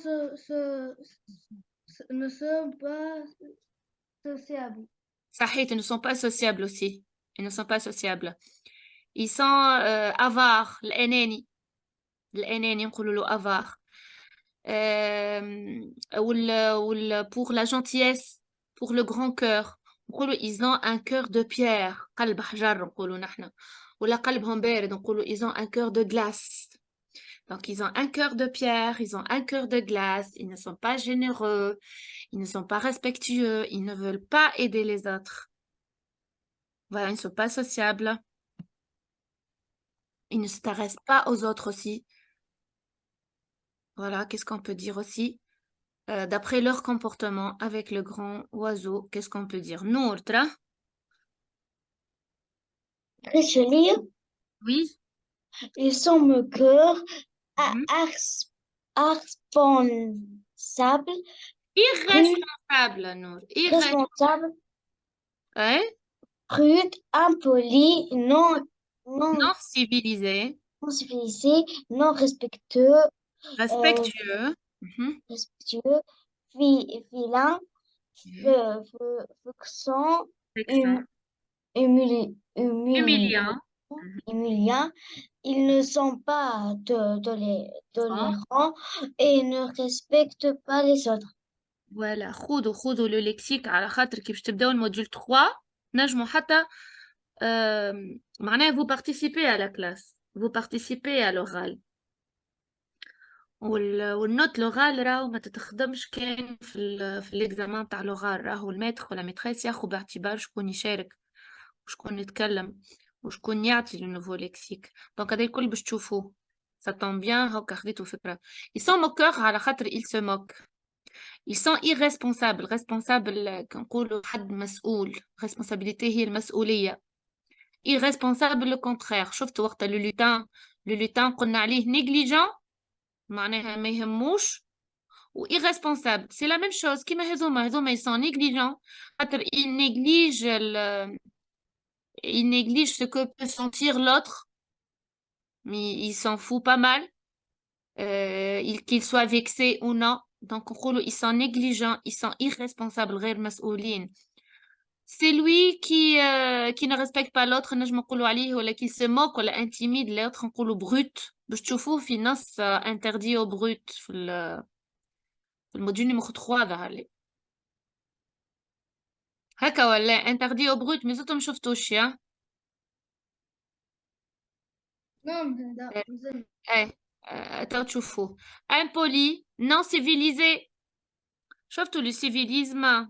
ne sont pas sociables. صحيح ils ne sont pas sociables aussi ils ne sont pas sociables ils sont avares الأناني نقولوا له avare pour la gentillesse pour le grand cœur نقولوا ils ont un cœur de pierre قلب حجر نقولوا نحن ولا قلبهم بارد نقولوا ils ont un cœur de glace donc ils ont un cœur de pierre ils ont un cœur de glace ils ne sont pas généreux ils ne sont pas respectueux ils ne veulent pas aider les autres voilà ils ne sont pas sociables ils ne s'intéressent pas aux autres aussi voilà qu'est-ce qu'on peut dire aussi d'après leur comportement avec le grand oiseau, qu'est-ce qu'on peut dire? Nour, Très joli. oui. Ils sont moqueurs, Mhm. responsables, Irresponsable, Nour. responsables, Hein? rudes, impolis, non Non civilisé. non civilisé, non respectueux, Respectueux. Mhm. respectueux, vilain, vexant, Vexant. hum- humiliant, Humiliant. Mhm. humiliant. Ils ne sont pas Vexant. tolérants et ne respectent pas les autres. Voilà, خذوا le lexique على خاطر كي باش تبداو الموديول 3 نجموا حتى معناها vous participez à la classe, vous participez à l'oral. والنوت لوغال راهو ما تتخدمش كان في الاكزامان تاع لوغال، راهو الماتر ولا ميتريس ياخذ باعتبار شكون يشارك وشكون يتكلم وشكون يعطي لو نوفو ليكسيك. دونك هذا الكل باش تشوفوه ça tombe bien هاكا خديتو فكرة. ils sont moqueurs على خاطر ils se moquent. ils sont irresponsables. responsable كنقولوا حد مسؤول، responsabilité هي المسؤولية. irresponsable le contraire. شفت وقت le lutin قلنا عليه négligent معناها ما يهموش، و irresponsable c'est la même chose كيما هذوما ils sont négligents خاطر ils négligent ce que peut sentir l'autre mais il s'en fout pas mal qu'il soit vexé ou non. donc نقولوا ils sont négligents, ils sont irresponsables غير مسؤولين. c'est lui qui ne respecte pas l'autre نجم نقولوا عليه ولا qu'il se moque ولا intimide l'autre نقولوا brut. باش تشوفوه في نص interdit au brut في الموديول نيميرو 3 ظهر لي هكا ولا interdit au brut. mais زدتوا ما شفتوش يا Non, لا مازال. تو تشوفوه. impoli non civilisé. شفتوا لو civilisme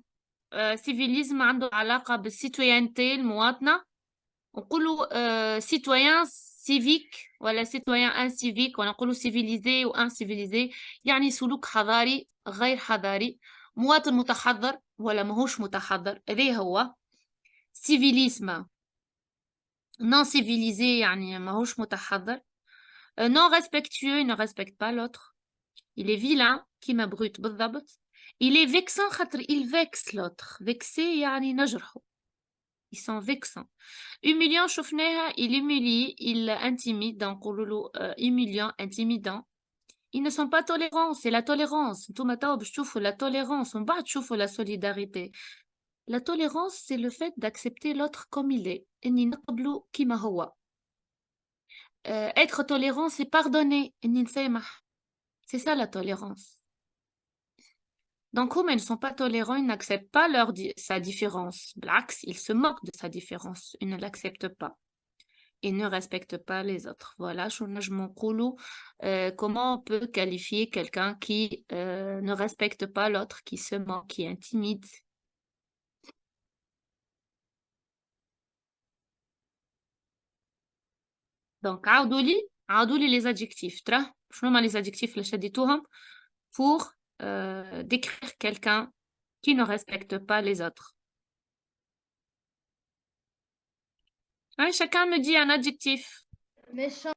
civilisme عنده علاقة بالسيتويانتي المواطنة. نقولوا citoyen civique ولا citoyen incivique ولا نقولوا civilisé و incivilisé يعني سلوك حضاري غير حضاري، مواطن متحضر ولا ماهوش متحضر. هذا هو civilisme. non civilisé يعني ماهوش متحضر. non respectueux, il ne respecte pas l'autre. il est vilain كيما brut بالضبط. il est vexant خاطر il vexe l'autre. vexé يعني نجرحه. ils sont vexants. humiliant شفناها il humilie, il intimide donc نقولوا له humiliant, intimidant. ils ne sont pas tolérants, c'est la tolérance. نتوما توا باش تشوفوا la tolérance ومن بعد تشوفوا la solidarité. la tolérance c'est le fait d'accepter l'autre comme il est اني نقبلو كيما هو. être tolérant c'est pardonner اني نسامح. c'est ça la tolérance. donc هما ils ne sont pas tolérants, ils n'acceptent pas sa différence. بالعكس ils se moquent de sa différence, ils ne l'acceptent pas. et ne respecte pas les autres. Voilà, comment on peut qualifier quelqu'un qui ne respecte pas l'autre, qui se moque, qui intimide. Donc, عاودوا لي les adjectifs. ترى شنو هما les adjectifs اللي شديتوهم pour décrire quelqu'un qui ne respecte pas les autres. Ouais, chacun me dit un adjectif. Méchant.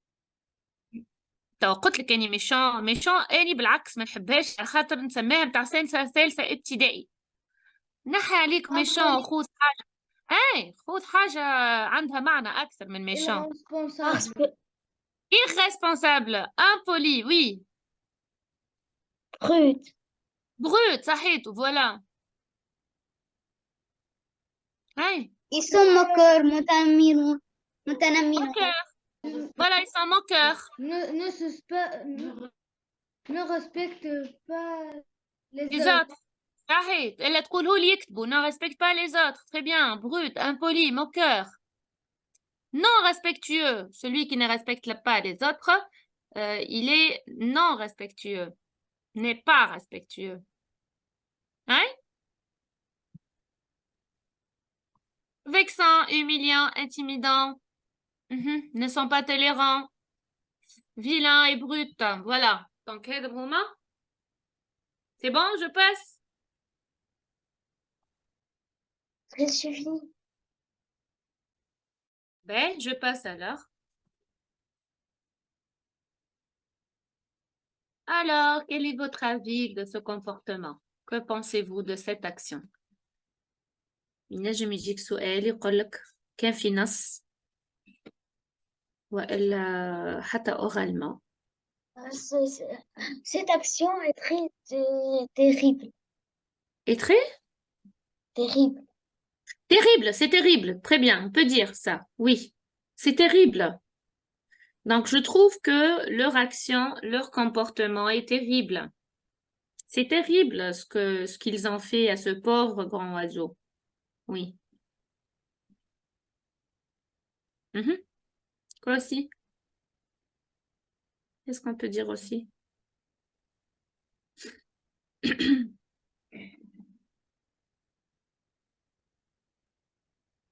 تو قلت لك اني ميشون اني بالعكس ما نحبهاش على خاطر نسميها نتاع ثالثه ابتدائي. نحي عليك ميشون خذ حاجه خذ حاجه عندها معنى اكثر من ميشون. Irresponsable. irresponsable, impoli, oui. Brut. brut صحيت voilà. Ils sont moqueurs, متنمرون. moqueurs. Voilà, ils sont moqueurs. Ne respecte pas les les autres. autres. صحيت الا تقولوا لي يكتبوا ne respecte pas les autres. très bien. brut, impoli, moqueur. non respectueux, celui qui ne respecte pas les autres, il est non respectueux, n'est pas respectueux. vexant, humiliant, intimidant, ne sont pas tolérants, vilain et brut. Voilà. Donc, c'est bon, je passe. Il suffit. Ben, je passe alors. Alors, quel est votre avis de ce comportement? Que pensez-vous de cette action? ينجم يجيك سؤال يقول لك كان في نص وإلا حتى oralement. Cette action est très terrible. Et très Terrible. terrible, c'est terrible. Très bien, on peut dire ça. Oui, c'est terrible. Donc, je trouve que leur action, leur comportement est terrible. C'est terrible ce qu'ils ont fait à ce pauvre grand oiseau. Oui. Mhm. Quoi aussi? Qu'est-ce qu'on peut dire aussi?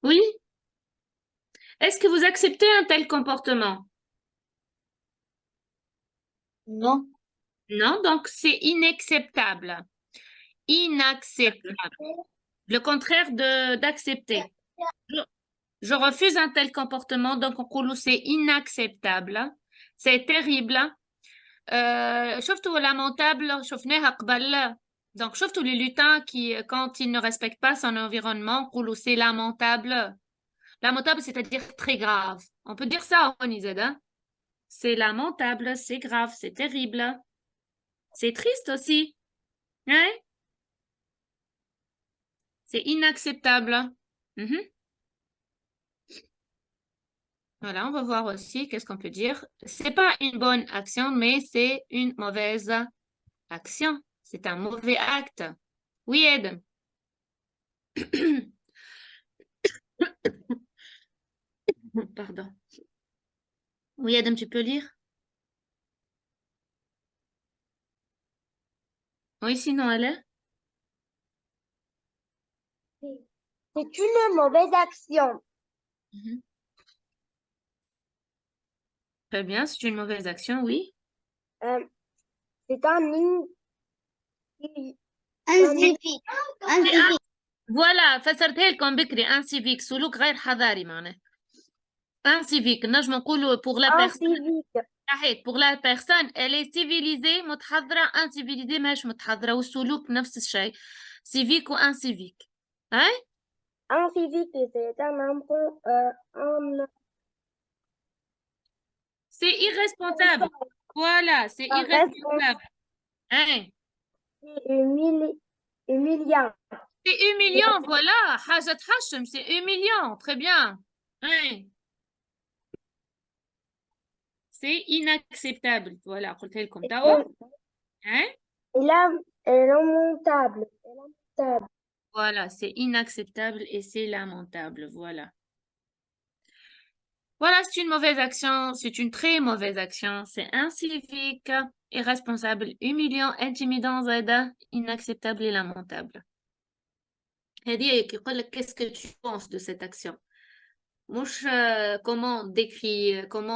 Oui? Est-ce que vous acceptez un tel comportement? Non. Non, donc c'est inacceptable. Inacceptable. Le contraire d'accepter. Je refuse un tel comportement, donc on dit c'est inacceptable. C'est terrible. شفتوا lamentable شفناها قبل. Donc شفتوا les lutins qui quand ils ne respectent pas son environnement on dit c'est lamentable. Lamentable c'est-à-dire très grave. On peut dire ça en Ized, hein? C'est lamentable, c'est grave, c'est terrible. C'est triste aussi. Hein? C'est inacceptable. Mhm. Voilà, on va voir aussi qu'est-ce qu'on peut dire. C'est pas une bonne action, mais c'est une mauvaise action. C'est un mauvais acte. Oui, Ed. Pardon. Oui, Adam, tu peux lire? Oui, sinon, elle est? C'est une mauvaise action. Mhm. Très bien, c'est une mauvaise action, oui. C'est un incivique. Voilà, فسرتها لكم بكري un civique سلوك غير حضاري معناه. Un civique نجم نقولوا pour la personne Incivique. صحيح pour la personne elle est civilisée متحضرة incivilisée ماهيش متحضرة والسلوك نفس الشيء civique و incivique. هاي Incivique, c'est c'est irresponsable. Voilà, c'est irresponsable. Hein? humiliant. C'est humiliant, voilà. حاجة تحشم, c'est humiliant. Très bien. Hein? C'est inacceptable. Voilà, قلتها لكم توا. Hein? Lamentable. Voilà, c'est inacceptable et c'est lamentable. Voilà. Voilà, c'est une mauvaise action. C'est une très mauvaise action. C'est incivique, irresponsable, humiliant, intimidant, زايدة, inacceptable et lamentable. هذه يقول لك qu'est-ce que tu penses de cette action? مش comment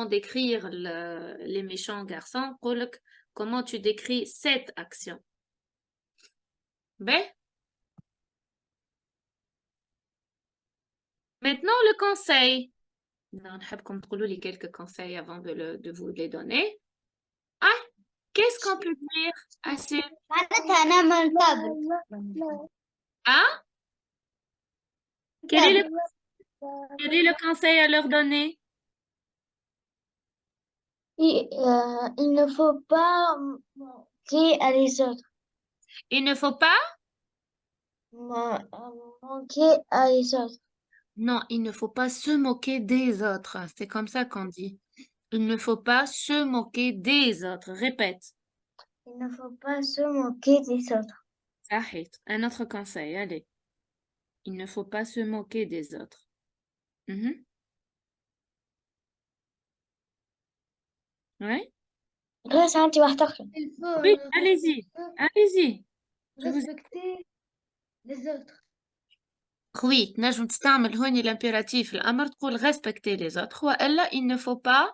décrire les méchants garçons يقول لك comment tu décris cette action. Ben, maintenant le conseil. نحبكم تقولوا لي quelques conseils avant de vous les donner. Ah, qu'est-ce qu'on peut dire à ce... معناتها lamentable. Ah, quel est le conseil à leur donner? Il ne faut pas manquer à les autres. Il ne faut pas? Manquer à les autres. Non, il ne faut pas se moquer des autres. C'est comme ça qu'on dit. Il ne faut pas se moquer des autres. Répète. Il ne faut pas se moquer des autres. Arrête. Un autre conseil, allez. Il ne faut pas se moquer des autres. Mhm. Ouais? غير أنت واحدة. Il faut Oui, allez-y. Allez-y. respecter les autres. Oui, نجم تستعمل هوني l'impératif الأمر تقول respecter les autres وإلا il ne faut pas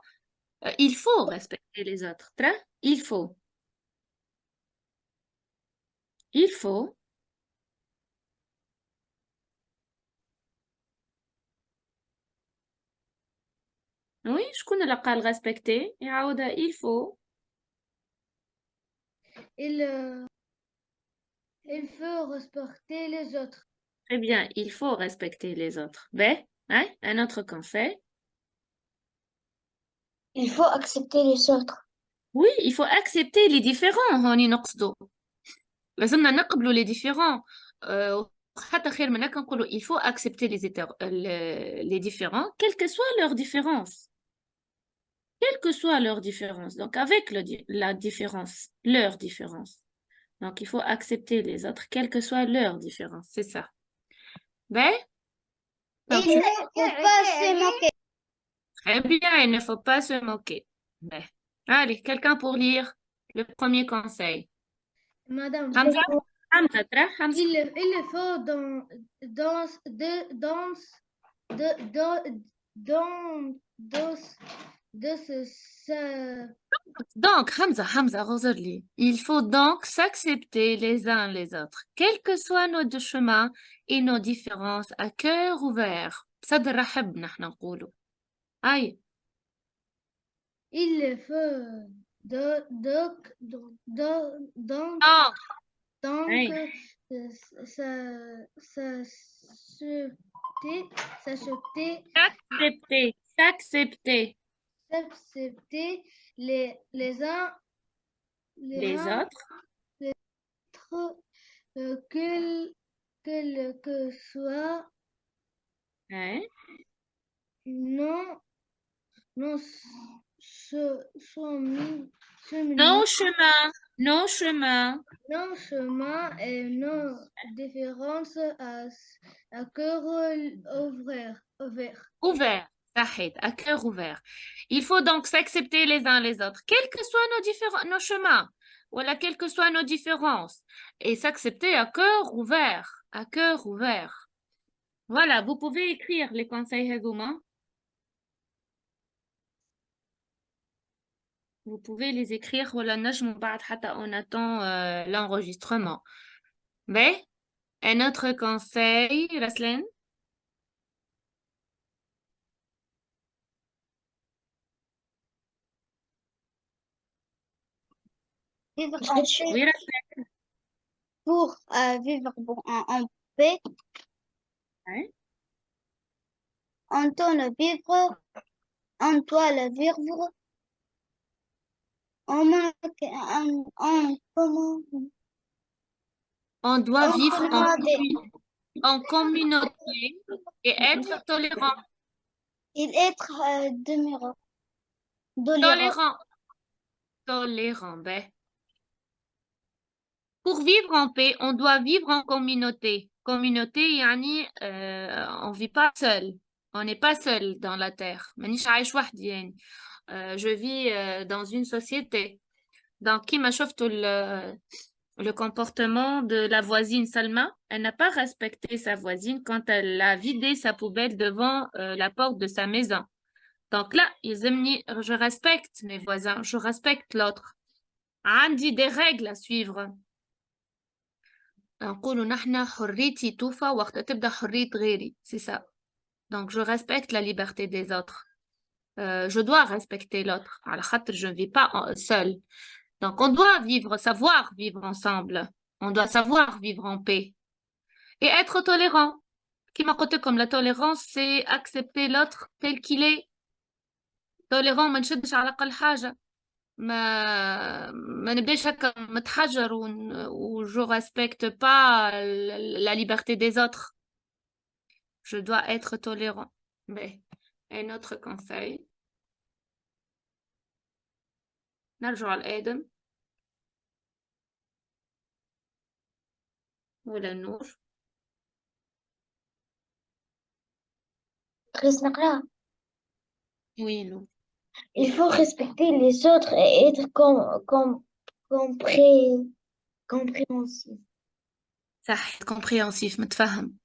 il faut respecter les autres. Très? Il faut. Il faut. Oui, شكون اللي قال respecter يعاودها il faut. Il faut respecter les autres. Très bien, il faut respecter les autres. Ben, hein? Un autre conseil. Il faut accepter les autres. Oui, il faut accepter les différents. هوني نقصدوا. لازمنا نقبلوا les différents. حتى خير من هكا نقولوا il faut accepter les différents, quelle que soit leur différence. Quelle que soit leur différence. Donc, avec la différence, leur différence. Donc, il faut accepter les autres, quelle que soit leur différence. C'est ça. Ben, donc, Il ne faut pas se moquer. très bien, il ne faut pas se moquer. Ben, allez, quelqu'un pour lire le premier conseil. Madame, Hamza, Hamza, tra, Hamza. il faut de se Donc, Hamza, Rosalie, il faut donc s'accepter les uns les autres, quels que soient nos deux chemins et nos différences, à cœur ouvert. بصدر رحب نحن نقولوا. أي. il faut donc Donc, أي. S'accepter s'accepter les uns les autres, autres, quel que soit hein, non, non, nos chemins, nos chemins, nos chemins et nos différences à cœur ouvert. ouverts. صحيت, à cœur ouvert. Il faut donc s'accepter les uns les autres, quels que soient nos chemins, voilà, quelles que soient nos différences, et s'accepter à cœur ouvert, à cœur ouvert. Voilà, vous pouvez écrire les conseils هذوما. Vous pouvez les écrire ولا نجموا بعد حتى on attend l'enregistrement. Mais un autre conseil, Raslen. Vivre en paix. Oui, Raslen. Pour vivre en paix, Ouais. on doit vivre, on doit le vivre comment, On doit en vivre communauté. en communauté et être tolérant. Il être tolérant. Tolérant. Tolérant, ben. Pour vivre en paix, on doit vivre en communauté. Communauté, yani, on vit pas seul. On n'est pas seul dans la terre. مانيش عايش وحدي يعني. Je vis dans une société. Donc, qui m'a شفتوا le comportement de la voisine Salma, elle n'a pas respecté sa voisine quand elle a vidé sa poubelle devant la porte de sa maison. Donc là, je respecte mes voisins, je respecte l'autre. عندي des règles à suivre. نقولوا نحن حريتي توفى وقت تبدأ حرية غيري. C'est ça. Donc je respecte la liberté des autres. Je dois respecter l'autre. على خاطر je ne vis pas seule. Donc on doit savoir vivre ensemble. On doit savoir vivre en paix. Et être tolérant. كما قلت لكم la tolérance, c'est accepter l'autre tel qu'il est. Tolérant, ما نشدش على أقل حاجة. ما نبداش هكا متحجر و je respecte pas la liberté des autres. Je dois être tolérant. Mais un autre conseil. نرجع لآدم ولا نور. Oui, Lou. Il faut respecter les autres et être compréhensif. صح, être compréhensif, متفهم.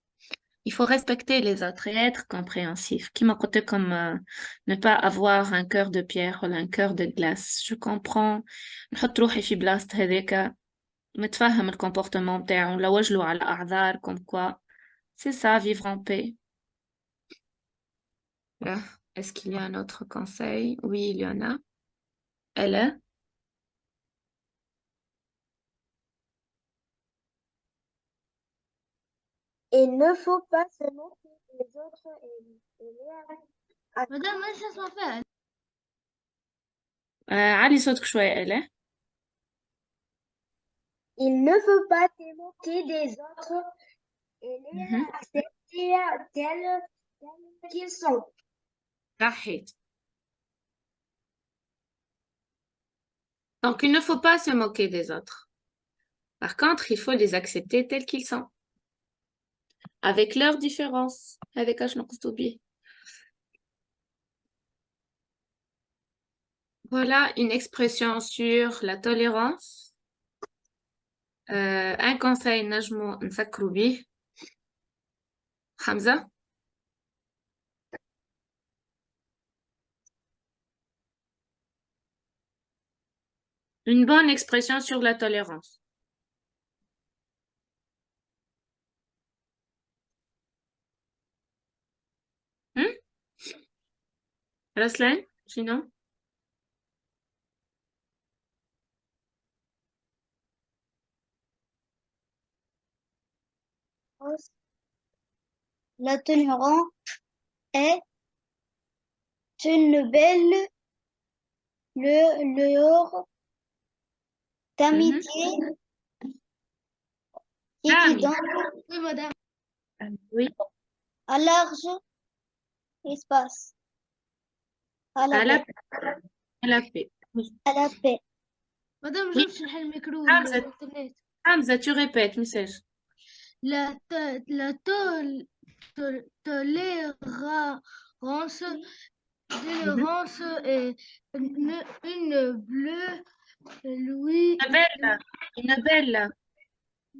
Il faut respecter les autres et être compréhensif. Qui m'a côté comme ne pas avoir un cœur de pierre ou un cœur de glace. Je comprends. نحط روحي في بلاصة هذاك. متفهم le comportement بتاعه. نلوجلو على أعذار comme quoi. C'est ça, vivre en paix. Là, est-ce qu'il y a un autre conseil? Oui, il y en a. Elle est? Il ne faut pas se moquer des autres et Madame, ça se fait. علي صوتك شوية إله. Il ne faut pas te moquer des autres et les Mhm. accepter tels qu'ils sont. صحيت. Donc, il ne faut pas se moquer des autres. Par contre, il faut les accepter tels qu'ils sont, avec leurs différences. Avec Ashnakustubi. Voilà une expression sur la tolérance. Un conseil, Najmo Nsakroubi. Hamza. Une bonne expression sur la tolérance. Raslan, sinon? La tolérance est une belle lueur d'amitié et qui Ami. donne Oui, madame. Oui. un large espace à la À la, paix. à la paix. Oui. À la paix. madame, Oui. je cherche le micro Hamza, l'internet. Hamza, tu répètes, message. La tolérance est une bleue lui Une belle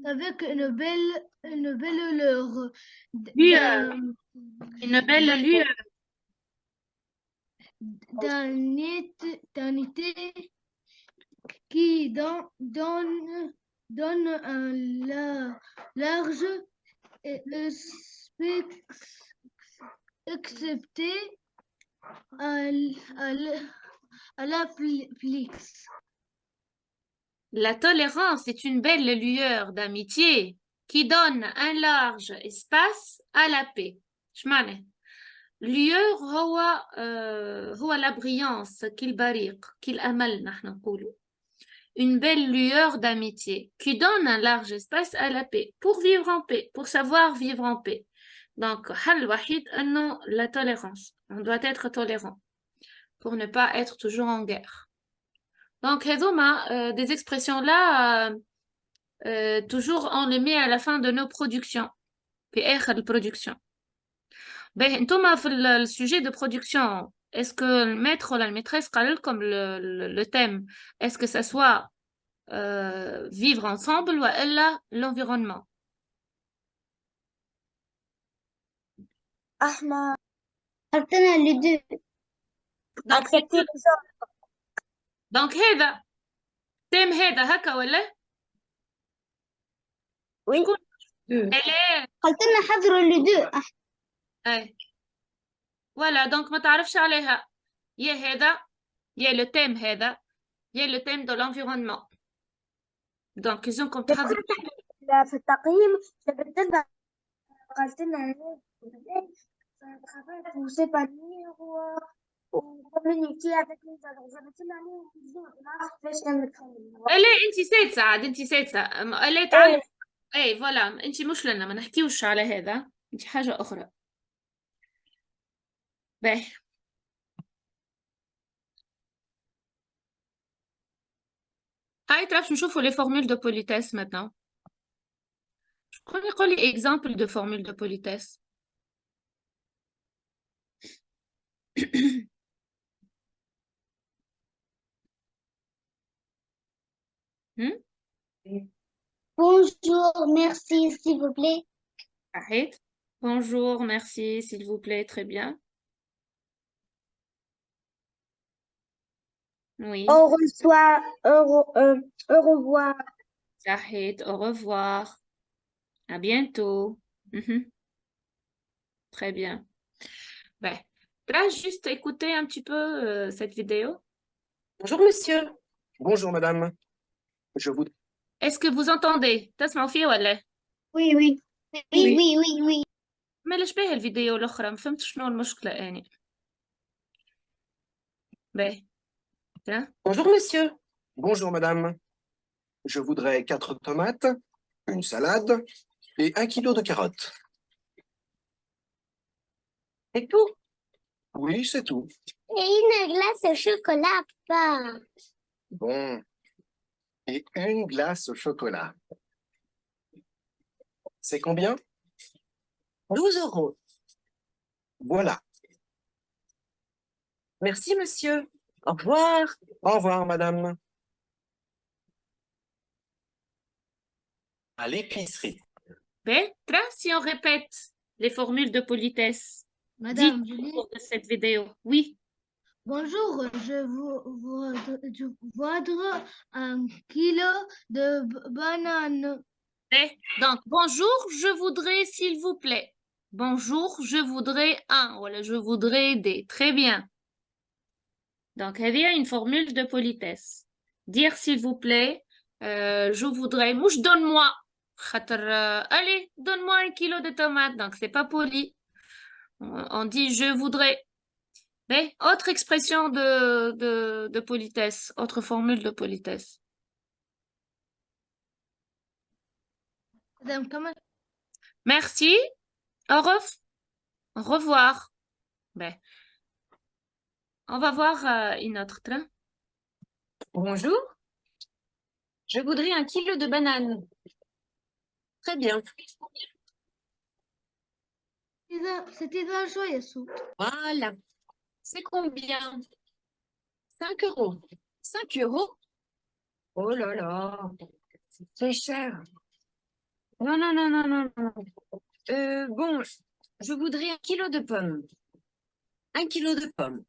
avec une belle lueur lueur. Une belle lueur. d'unité qui donne un large spectre accepté à la flix. La tolérance est une belle lueur d'amitié qui donne un large espace à la paix. شمعنى؟ lueur هو la brillance كالبريق كالأمل نحن نقولوا. Une belle lueur d'amitié qui donne un large espace à la paix pour vivre en paix, pour savoir vivre en paix. Donc, حل وحيد أنه la tolérance. On doit être tolérant pour ne pas être toujours en guerre. Donc, هذوما des expressions là toujours on les met à la fin de nos productions. في آخر البرودكسيون. باهي انتوما في السوجي de production, est-ce que le maître ou la maîtresse قال لكم le thème, est-ce que ça soit vivre ensemble ou l'environnement? احنا قلتنا les deux. Donc, Accepter les autres. donc هذا thème هذا هكا ولا؟ Oui. شكون؟ elle est قلتنا حضروا les deux. ايه voilà donc ما تعرفش عليها يا هذا يا le thème هذا يا le thème de l'environnement. Donc يلزمكم تحضروا. في التقييم جبت لنا قالت لنا تخافات وسيبانير وكوميونيتي avec les autres جبت لنا ما نعرفش كيفاش نتكلم. elle est انت سادسة عاد انت سادسة elle est تعلم. اي فوالا انت مش لنا ما نحكيوش على هذا انت حاجة أخرى. باهي هاي تعرف نشوفوا les formules de politesse maintenant. شكون يقول لي exemple de formule de politesse؟ Bonjour, merci, s'il vous plaît. Arrête. Bonjour, merci, s'il vous plaît, très bien. Oui. Au revoir, au revoir. Arrête, au revoir. À bientôt. Mhm. Très bien. Ben, là, juste écouter un petit peu cette vidéo. Bonjour monsieur. Bonjour madame. Je vous... Est-ce que vous entendez؟ تسمعوا فيه ولا؟ Oui, oui. Oui, oui, oui, oui. ما ليش بيه الفيديو الأخرى ما فهمت شنو المشكلة يعني. باهي Hein? Bonjour, monsieur. Bonjour, madame. Je voudrais 4 tomates, une salade et 1 kilo de carottes. C'est tout. Oui, c'est tout. Et une glace au chocolat, papa. Bon. Et une glace au chocolat. C'est combien? 12 euros. Voilà. Merci, monsieur. Au revoir. Au revoir, madame. À l'épicerie. Petra, si on répète les formules de politesse. Madame Dites Julie, de cette vidéo. Oui. bonjour, je voudrais un kilo de bananes. Donc, bonjour, je voudrais, s'il vous plaît. Bonjour, je voudrais un. Voilà, je voudrais des. Très bien. Donc, il y a une formule de politesse. Dire s'il vous plaît, je voudrais. Mouche, donne-moi. Allez, donne-moi 1 kilo de tomates. Donc, c'est pas poli. On dit je voudrais. Mais autre expression de politesse, autre formule de politesse. Madame, comment? Merci. Au revoir. Ben, on va voir une autre train. Bonjour. Je voudrais 1 kilo de bananes. Très bien. C'était un joyeux sou. Voilà. C'est combien? 5 euros. 5 euros? Oh là là. C'est cher. Non, non, non, non, non, non. Bon, je voudrais 1 kilo de pommes. 1 kilo de pommes.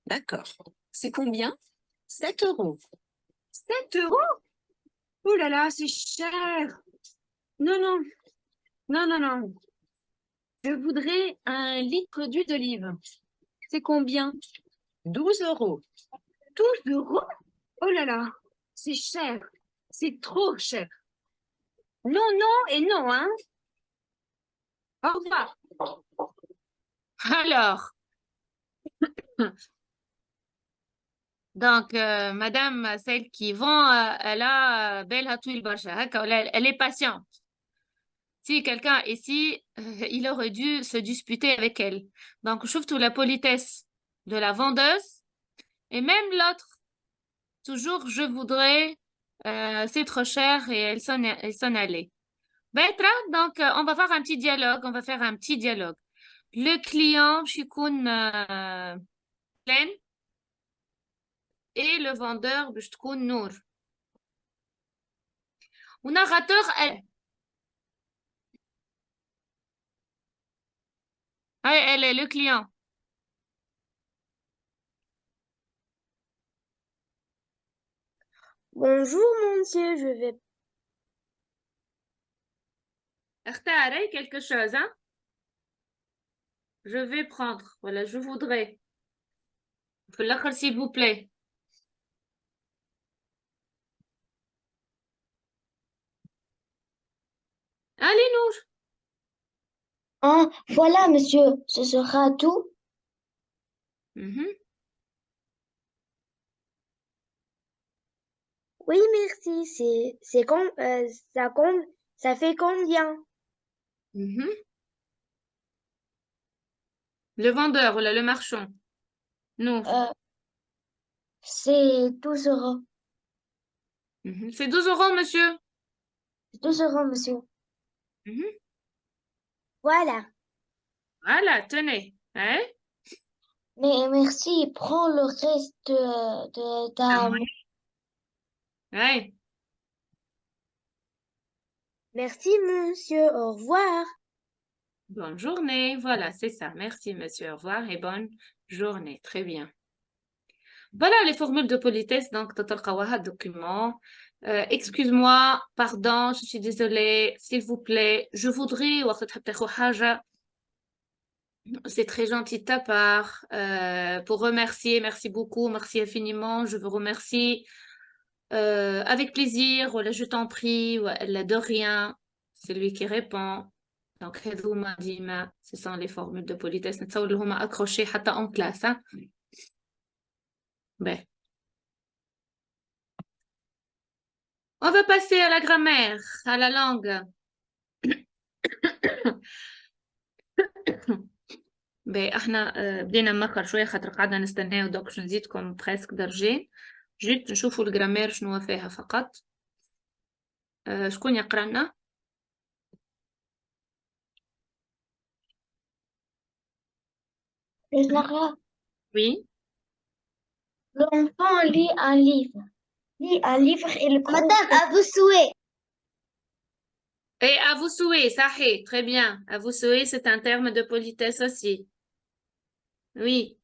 D'accord. C'est combien? 7 euros. 7 euros? Oh là là, c'est cher. Non, non, non, non, non. Je voudrais 1 litre d'huile d'olive. C'est combien? 12 euros. 12 euros? Oh là là, c'est cher. C'est trop cher. Non, non et non, hein? Au revoir. Alors, donc, madame, celle qui vend, elle a belle touil barcha, elle est patiente. Si quelqu'un ici, il aurait dû se disputer avec elle. Donc, je trouve la politesse de la vendeuse et même l'autre. Toujours, je voudrais, c'est trop cher et elle s'en allait. Betra, donc, on va faire un petit dialogue. On va faire un petit dialogue. Le client, Shikoun plein et le vendeur, Bishkoun Nour. Ou narrateur, elle est le client. Bonjour, monsieur, je vais. Ekhtarei quelque chose, hein? Je vais prendre. Voilà, je voudrais. S'il vous plaît. Allez, Nour. Ah, voilà, monsieur, ce sera tout. Mhm. Oui, merci. Ça fait combien? Mhm. Le vendeur, voilà, le marchand. Nour. C'est 12 euros. Mhm. C'est 12 euros, monsieur. 12 euros, monsieur. Mhm. Voilà. Voilà, tenez. Hein? Mais merci, prends le reste de Ah, ta. oui. Ouais. Merci, monsieur. Au revoir. Bonne journée. Voilà, c'est ça. Merci, monsieur. Au revoir et bonne journée. Très bien. Voilà les formules de politesse. Donc, document. Excuse-moi, pardon, je suis désolée, s'il vous plaît, je voudrais, c'est très gentil de ta part, pour remercier, merci beaucoup, merci infiniment, je vous remercie, avec plaisir, voilà, je t'en prie, voilà, de rien, c'est lui qui répond. Donc, هذوما ديما, ce sont les formules de politesse, نتصور اللي هما accrochés حتى en classe, hein. Ben. On va passer à la grammaire, à la langue. احنا بدينا نمخر شوية خاطر قعدنا نستناو دوك باش نزيدكم بريسك درجين. جيت نشوفوا الجرامير شنو فيها فقط. شكون يقرا لنا؟ باش نقرا. وي. L'enfant lit un livre. Lit un livre et le groupe. Madame, à vos souhaits. Et à vous souhaiter, صحيح, très bien. À vous souhaiter, c'est un terme de politesse aussi. Oui.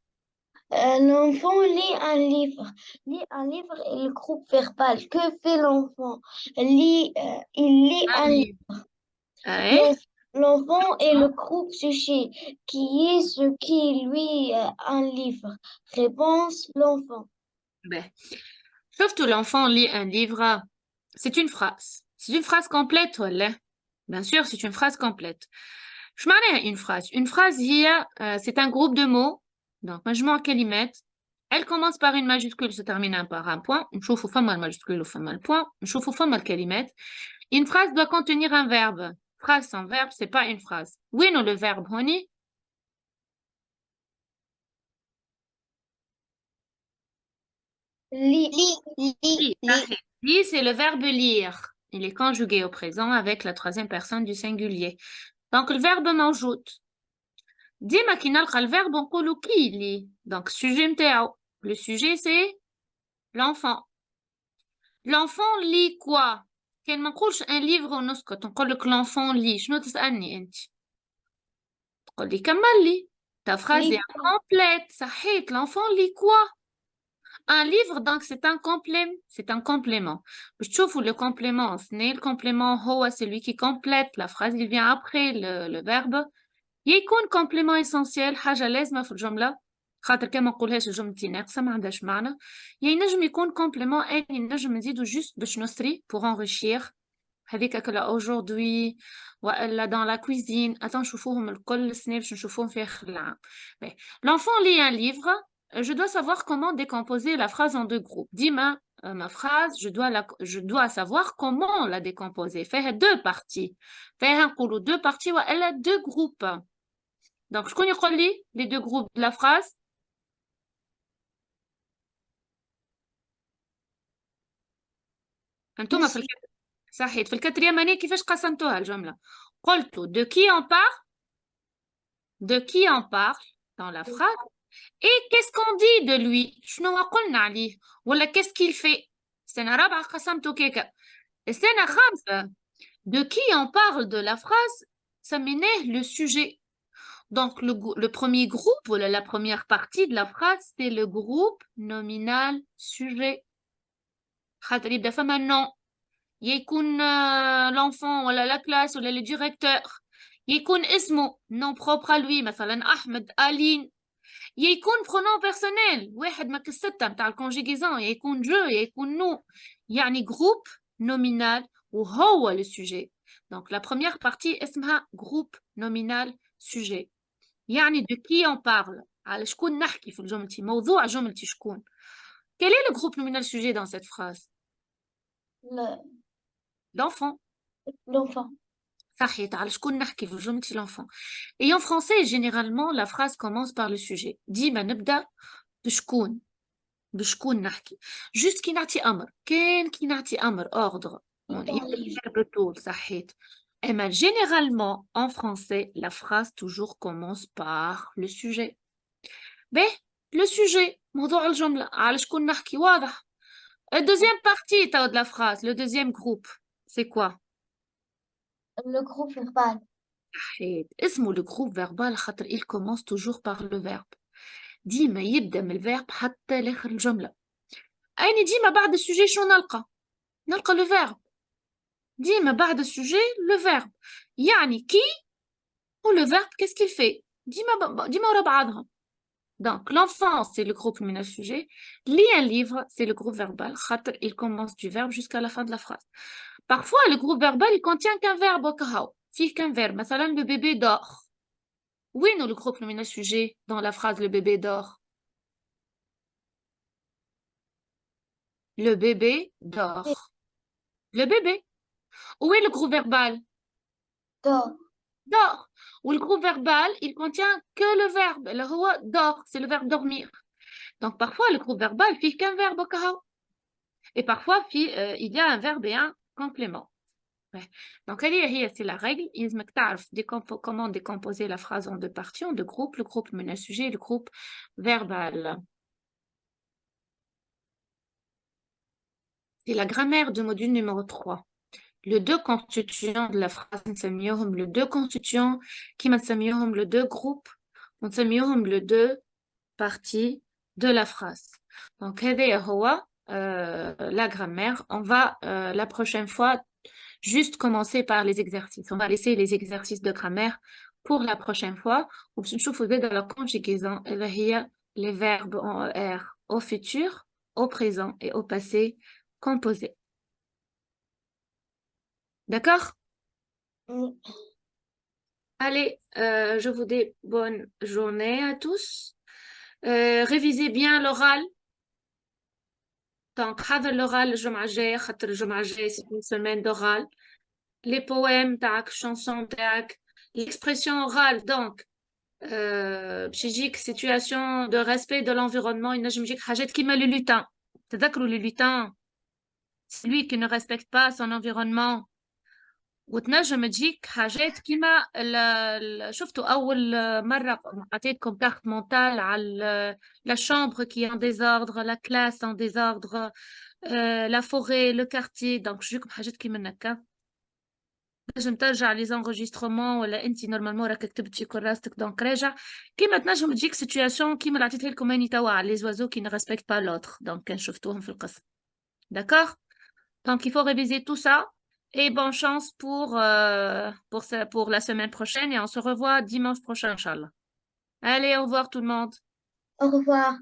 L'enfant lit un livre. Lit un livre et le groupe verbal. Que fait l'enfant? Il lit un livre. Ouais. L'enfant est le groupe sujet, qui est ce qui lui un livre. Réponse, l'enfant. Ben. Sauf que l'enfant lit un livre. C'est une phrase. C'est une phrase complète, ولا? Bien sûr, c'est une phrase complète. Je معناها une phrase. Une phrase, c'est un groupe de mots. Donc, مجموع كلمات. Elle commence par une majuscule, se termine par un point. نشوفوا فما المajuscule وفما le point. نشوفوا فما الكلمات. Une phrase doit contenir un verbe. Phrase sans verbe, c'est pas une phrase. Oui, non, le verbe, هوني. Lit. Lire, c'est le verbe lire. Il est conjugué au présent avec la troisième personne du singulier. Donc, le verbe موجود. ديما كي نلقى الverbe نقولوا كي لي. Donc, sujet متاعو. Le sujet, c'est l'enfant. L'enfant lit quoi? كان ما نقولش un livre ونسكت. نقول لك l'enfant lit. شنو تسألني أنت؟ تقول لي كمل لي. Ta phrase est incomplète. صحيت. L'enfant lit quoi? Un livre, donc, c'est un complément. C'est un complément. Je trouve le complément, le complément, c'est celui qui complète la phrase, il vient après le verbe. يكون complément essentiel حاجة لازمة في الجملة خاطر كما نقولهاش جملتي ناقصة ما عندهاش معنى. ينجم يكون complément أي نجم نزيدو juste باش نثري pour enrichir. هذيك كلا aujourd'hui وإلا dans la cuisine. Attends نشوفوهم الكل السنة باش نشوفوهم في آخر العام. L'enfant lit un livre. Je dois savoir comment décomposer la phrase en deux groupes. Dis-moi ma phrase, je dois savoir comment la décomposer. Faire deux parties. Faire deux parties ou elle a deux groupes. Donc, je connais les deux groupes de la phrase. انتم في صحيح في الكاتريام année كيفاش قسمتوها الجملة؟ قلتوا de qui on parle? De qui on parle dans la phrase? Et qu'est-ce qu'on dit de lui؟ شنو قلنا عليه؟ ولا qu'est-ce qu'il fait؟ السنة رابعة قسمتو كيكا. السنة خامسة de qui on parle de la phrase سميناه le sujet. Donc le premier groupe ou la première partie de la phrase c'est le groupe nominal sujet. خاطر يبدا فما nom. يكون l'enfant ولا la classe ولا le directeur. يكون اسمه nom propre à lui مثلا أحمد ألين. يكون pronom personnel واحد ما كالستة متاع الكونجيغيزون يكون je يكون nous يعني groupe nominal وهو le sujet. Donc la première partie اسمها groupe nominal sujet. يعني de qui on parle على شكون نحكي في الجملة موضوع جملتي شكون. Quel est le groupe nominal sujet dans cette phrase? L'enfant. L'enfant. صحيت على شكون نحكي في جملتي l'enfant. Et en français généralement la phrase commence par le sujet. ديما نبدأ بشكون نحكي. Juste كي نعطي أمر. كان كي نعطي أمر ordre. صحيت. Mais généralement en français la phrase toujours commence par le sujet. Ben le sujet موضوع الجملة على شكون نحكي واضح. La deuxième partie de la phrase, le deuxième groupe, c'est quoi? Le groupe verbal. اسمه le groupe verbal خاطر il commence toujours par le verbe. ديما يبدا من الفيرب حتى لاخر الجمله. أين ديما بعد السوجي شنو نلقى le verbe. ديما بعد السوجي le verbe. يعني كي و le verbe qu'est-ce qu'il fait ديما ورا بعضهم. Donc l'enfant c'est le groupe من السوجي. Lit un livre c'est le groupe verbal خاطر il commence du verbe jusqu'à la fin de la phrase. Parfois le groupe verbal il contient qu'un verbe كهو. فيه qu'un verbe. مثلا le bébé dort. Oui, nous, le groupe nominal sujet dans la phrase le bébé dort. Le bébé dort. Le bébé. Où est le groupe verbal? dort, Dort. Ou le groupe verbal, il contient que le verbe. Le هو dort, c'est le verbe dormir. Donc parfois le groupe verbal fait qu'un verbe كهو. Et parfois il y a un verbe et un complément. Ouais. Donc c'est la règle. لازمك تعرف comment décomposer la phrase en deux parties, en deux groupes. Le groupe من sujet, le groupe verbal. C'est la grammaire du module numéro 3. Le deux constituants de la phrase, نسميهم le deux constituants كيما نسميهم le deux groupes, ونسميهم le deux parties de la phrase. Donc هذا هو la grammaire. On va la prochaine fois juste commencer par les exercices. On va laisser les exercices de grammaire pour la prochaine fois. وباش نشوفوا زاد la conjugaison اللي هي les verbes en ER au futur, au présent et au passé composé. D'accord? oui. Allez, je vous dis bonne journée à tous. Révisez bien l'oral. Donc, حضر l'oral الجمعة الجاية خاطر الجمعة الجاية c'est une semaine d'oral. Les poèmes تاعك, chansons تاعك, l'expression orale. Donc, باش يجيك situation de respect de l'environnement. ينجم يجيك حاجات كيما le lutin. تذكروا le lutin? Celui qui ne respecte pas son environnement. وتنجم تجيك حاجات كيما شفتوا أول مرة عطيتكم كارت مونتال على la chambre qui est en désordre, la classe en désordre, la forêt, le quartier. Donc تجيكم حاجات كيما هكا. تنجم ترجع les enregistrements ولا أنت نورمالمون راك كتبت في كراستك دونك راجع كيما تنجم تجيك situation كيما اللي عطيتها لكم أني توا على les oiseaux qui ne respectent pas l'autre. Donc كان شفتوهم في القسم. D'accord? Donc il faut réviser tout ça. Et bonne chance pour la semaine prochaine et on se revoit dimanche prochain, Inch'Allah. Allez, au revoir tout le monde. Au revoir.